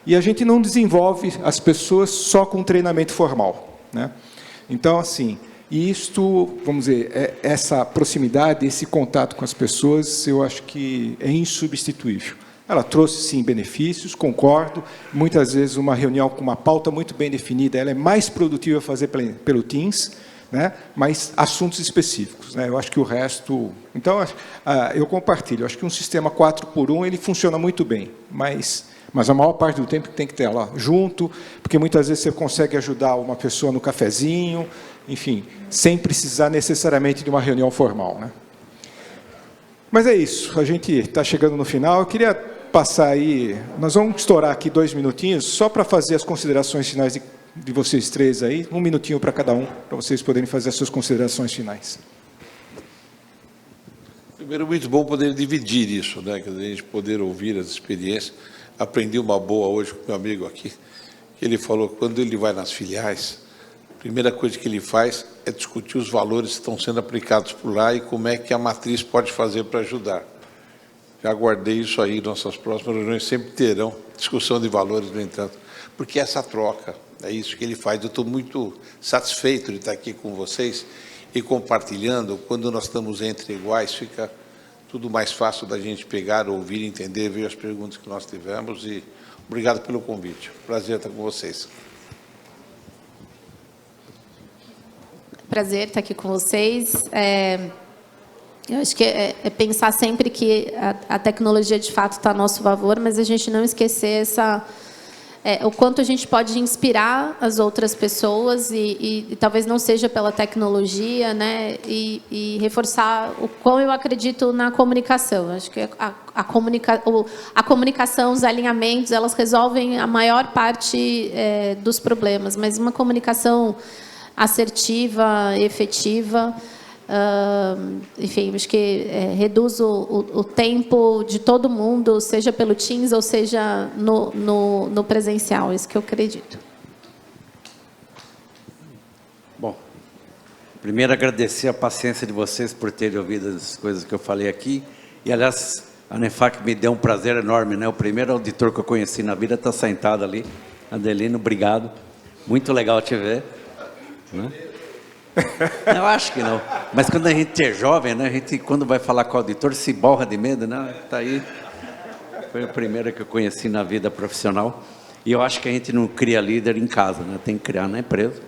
E a gente não desenvolve as pessoas só com treinamento formal, né? Então, assim, isto, vamos dizer, essa proximidade, esse contato com as pessoas, eu acho que é insubstituível. Ela trouxe, sim, benefícios, concordo. Muitas vezes, uma reunião com uma pauta muito bem definida, ela é mais produtiva fazer pelo Teams, né? Mas assuntos específicos, né? Eu acho que o resto... Então, eu compartilho. Eu acho que um sistema 4x1 ele funciona muito bem, mas a maior parte do tempo tem que ter lá junto, porque muitas vezes você consegue ajudar uma pessoa no cafezinho, enfim, sem precisar necessariamente de uma reunião formal, né? Mas é isso, a gente está chegando no final. Eu queria passar aí, nós vamos estourar aqui 2 minutinhos, só para fazer as considerações finais de vocês três aí, 1 minutinho para cada um, para vocês poderem fazer as suas considerações finais. Primeiro, muito bom poder dividir isso, né? Quer dizer, a gente poder ouvir as experiências. Aprendi uma boa hoje com meu amigo aqui, que ele falou que quando ele vai nas filiais, a primeira coisa que ele faz é discutir os valores que estão sendo aplicados por lá e como é que a matriz pode fazer para ajudar. Já guardei isso aí, nossas próximas reuniões sempre terão discussão de valores, no entanto, porque essa troca, é isso que ele faz. Eu estou muito satisfeito de estar aqui com vocês e compartilhando. Quando nós estamos entre iguais, fica tudo mais fácil da gente pegar, ouvir, entender, ver as perguntas que nós tivemos. E obrigado pelo convite. Prazer estar com vocês. Prazer estar aqui com vocês. Eu acho que é pensar sempre que a tecnologia, de fato, está a nosso favor, mas a gente não esquecer o quanto a gente pode inspirar as outras pessoas e talvez não seja pela tecnologia, né? E reforçar o quão eu acredito na comunicação. Acho que a comunicação, os alinhamentos, elas resolvem a maior parte dos problemas, mas uma comunicação assertiva, efetiva, enfim, acho que reduz o tempo de todo mundo, seja pelo Teams ou seja no presencial, isso que eu acredito. Bom, primeiro agradecer a paciência de vocês por terem ouvido as coisas que eu falei aqui, e aliás, a Nefac me deu um prazer enorme, né? O primeiro auditor que eu conheci na vida está sentado ali. Adelino, obrigado, muito legal te ver, né? Eu acho que não. Mas quando a gente é jovem, né, a gente, quando vai falar com o auditor, se borra de medo, né? Tá aí. Foi a primeira que eu conheci na vida profissional. E eu acho que a gente não cria líder em casa, né? Tem que criar na empresa.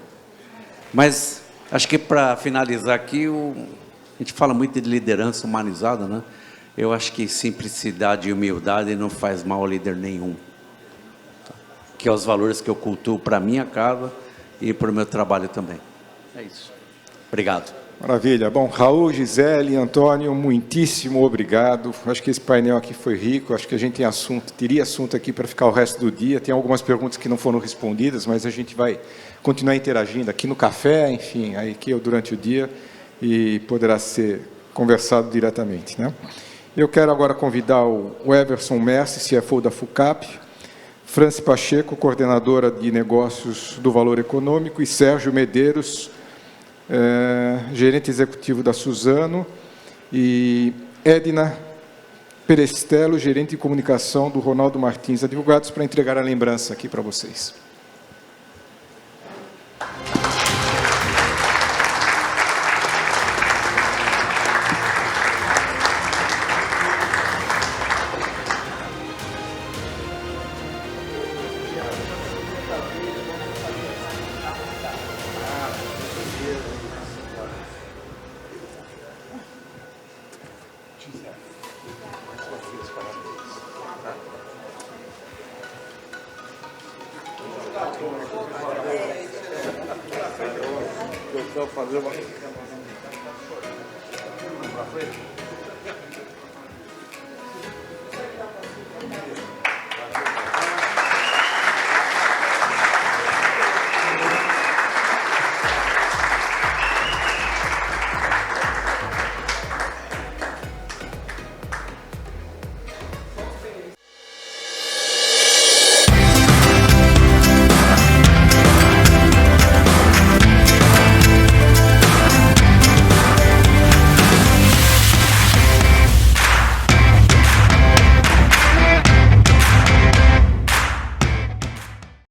Mas acho que para finalizar aqui, a gente fala muito de liderança humanizada, né? Eu acho que simplicidade e humildade não faz mal ao líder nenhum. Que é os valores que eu cultuo para a minha casa e para o meu trabalho também. É isso. Obrigado. Maravilha. Bom, Raul, Gisele, Antônio, muitíssimo obrigado. Acho que esse painel aqui foi rico. Acho que a gente teria assunto aqui para ficar o resto do dia. Tem algumas perguntas que não foram respondidas, mas a gente vai continuar interagindo aqui no café, enfim, aí aqui durante o dia, e poderá ser conversado diretamente, né? Eu quero agora convidar o Everson Messi, CFO da FUCAP, Franci Pacheco, coordenadora de negócios do Valor Econômico, e Sérgio Medeiros, gerente executivo da Suzano, e Edna Perestello, gerente de comunicação do Ronaldo Martins, advogados, para entregar a lembrança aqui para vocês. só fazer uma...